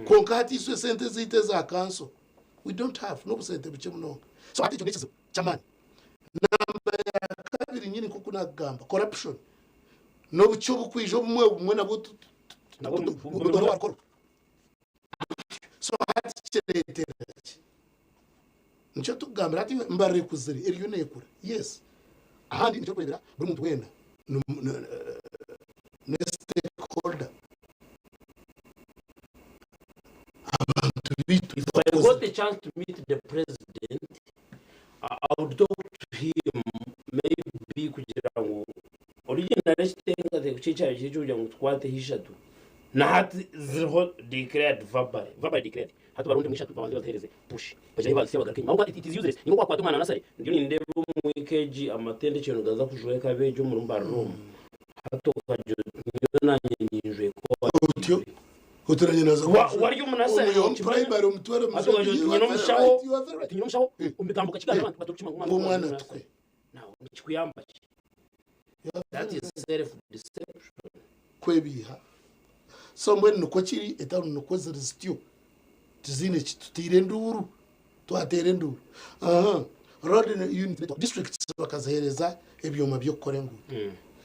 konkati iswe sente zite za council we don't have no sente bichemuno so ati cyo nikizo chamani namba ya kabiri nyini kuko nagamba corruption no bucyo bukwijo bumwe na butu nabo wakora so ati kiretereke nicyo tugambira ati mbare kuzeri eriyo nekura yes ahandi nicyo kwebera buri muntu wenda ne stakeholder if I got the chance to meet the president, I would talk to him maybe kugira ngo originally stenga the chicha chicho ngo twate hishatu na hati zero declared verbal declared hatu barundi mwishatu babanze batereze push baje bazise bagarike ngo it is useless ngo kwa tumana nasari ndio ni ndebo mu ikeji amatende cyo ngaza kujoeka bejo mu rumba room hato kajo nyo nanyinjwe ko utyo uturanye nazo wari umunasa primary umutware mushaho umbitambuka kigana abantu baturushima ngumwana twe nawo nikuyamba that is self deception kwebiha so mbwe nuko kiri etanu nuko ziristyo tizine kitutire nduru twatere nduru road unit districts bakazahereza ebyoma byo korengo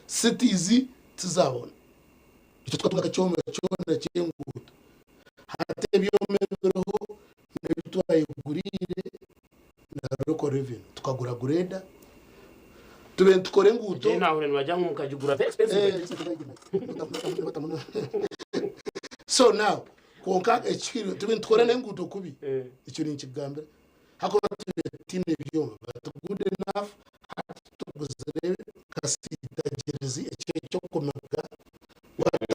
cities tizabona icyo twatuga cyomwe cyona cyenguto hate byomebereho nebitwaye gurire na roko revenue tukagura greda tube tukore nguto naho reno bajya mukagigura expensive so now konka ekiro tube tukore nenguto kubi icyo ni ikigambira hako tine byoma but good enough tuguzere kasitagerezi icyo komega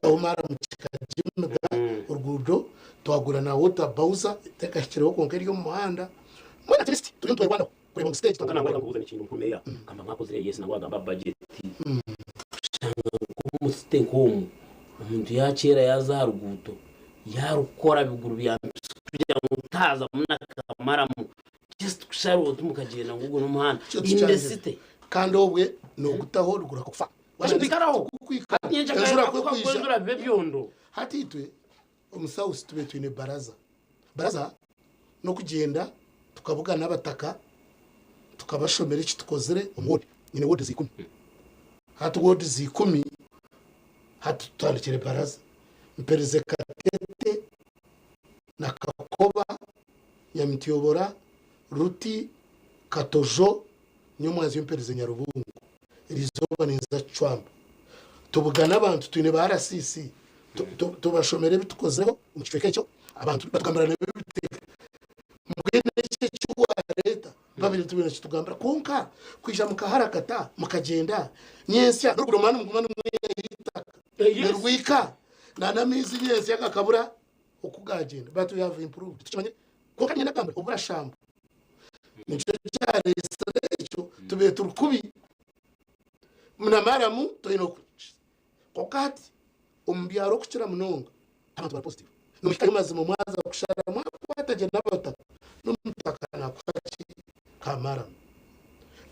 umara mukajimga urgudo twagura na water bowser tekashyireho konka ryo muhanda mwana trist turi ntwe Rwanda kuri mu stage tukana ngo kubuza ikintu kumenya kamba mwakoze yes na wagamba budget ku state home umuntu yakera yazaruguto yarukora biguru bya kugira ngo utaza munakamaramu just kusharo tumukagenda ngugo no muhanda in the city kandi obwe no gutaho rugura kufa washindikaraho njura kwizura bebyondo hatitwe umusausi tube twine baraza no kugenda tukavuga n'abataka tukabashomera iki tukozere umwodi nyine wodi zikumi hatu wodi zikumi hatu twarekere baraza mpereze Katete na Kakoba ya Mitiyobora Ruti Katojo nyomwazi mpereze Nyarubungu irizoba neza chwamba tubugana abantu twine barasisi tubashomere bitukozeho umukicweke cyo abantu batugambira n'ibiteka mugende cyo cyuwa leta babiri tubina kitugambira konka kwija mukaharakata mukagenda nyensya n'urugurumana mugumana nerwika nanamizi nyezi yakakabura okugagenda but we have improved tukimanye ko kanyenda kambere ubura shambo nico cyari isecho tube turukubi mnamaramu toino kokati umbyaro kuchira munonga abantu bari positive numikaye mazimo mwaza kushara mwakwataje nabata numtakana kwachi kamara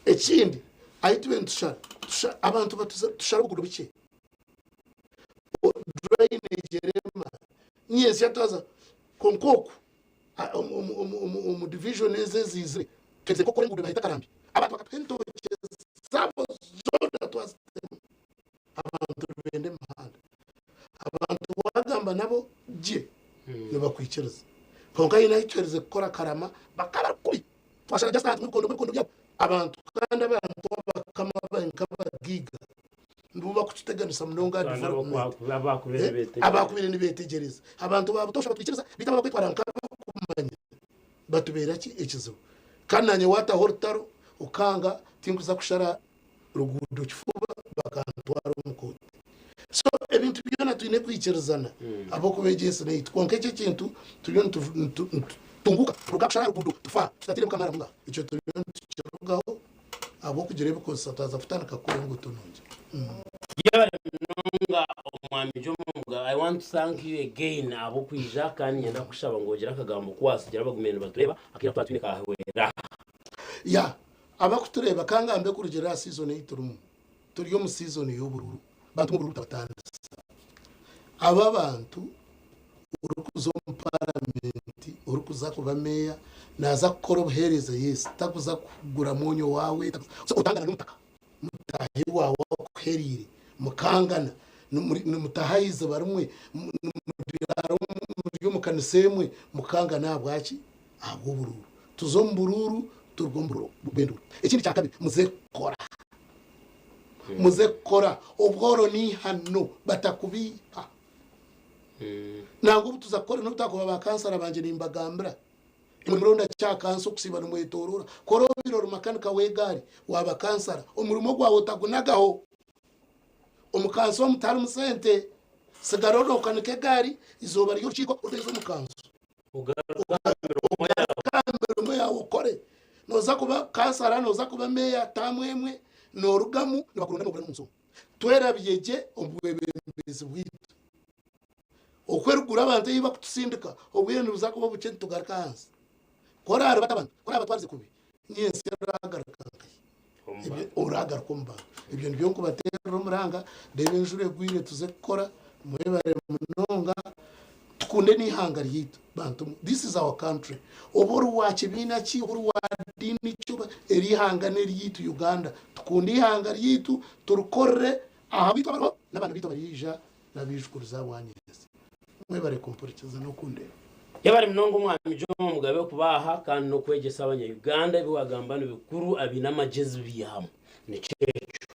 ekindi ayitwe ntushara abantu batushara ukuru bike drainage rema nyezi yataza konkoku division ezezizwe teze ko kore ngudeba hitakarambi abantu bakapento sabo zoda twastem abantu bende mahanda abantu bagamba nabo je nibakwikiriza konka ina icyereze gukora karama bakaba kuri twashaka just mu kondo byabo abantu kandi abantu bakama bankaba giga nduba kututeganisa munonga development abakubere nibetegereza abantu babutosha batwikiriza bitaba kwitwara nkaba kumanya batubera ki ikizo kananye wata hortaro ukanga tinkuza kushara rugudo kifuba bakantwara umukote so ebintu byona tuyine kwikirizana abo kubegese ne twonke cyo kintu turiyo tunguka rugakashara rugudo tufa tutatire mukamara munga icyo turiyo tukirugaho abo kugire bikosa taza futana kakore ngo tunonje nonga omwami jomunga I want to thank you again abo kwija kandi nyenda kushaba ngogera akagambo kwasigira bagumene batureba akira twatwine kahwera ya abakutureba kangambe kurugera season y'iturumu turiyo mu season y'ubururu bantu mu bururu tabatandisa aba bantu urukuzo mu parliament urukuza kuba meya naza gukora ubuhereza Yesu takuza kugura munyo wawe so utangana n'umutaka mutahi wawe kuherire mukangana mutahayize barumwe muri mukanisemwe mukangana abwaki abo bururu tuzombururu turgomburo bubendo ikindi cyakabiri muze kora ubworo ni hano batakubiha nango tuzakora no takuba bakansara banje nimbagambra umuronda cyakanso kusibana mu itorora koro biro makanika wegari waba kansara umurimo gwawo tagunagaho umukanso wa mutari musente sigarono kanike gari izoba ryo chiko utezo umukanso ugarukambere yawo kore noza kuba kansara noza kuba meya tamwemwe no rugamu nibakurunda no munso twera byeje obwebembezi bwitu okwerugura abantu yiba kutusindika obwene buza kuba bucente tugarkansa korara batabana korara batwaze kubi nyese yaragaruka uragar kumba ibyo nibyo kubatera umuranga debe njure gwire tuze gukora murebare munonga tukunde ni hangari yitu bantu this is our country oboru wache bina ki oboru wadini cyo eri hangane yitu Uganda tukunde hangari yitu turukorre aha bitwa n'abantu bitwa barija nabishukuriza wanyese murebare komporikiza no kunde yabari mnongo mwami jo mugabe kubaha kandi no kwegesa abanya Uganda biwagambana bikuru abinamagezi biyahamu ni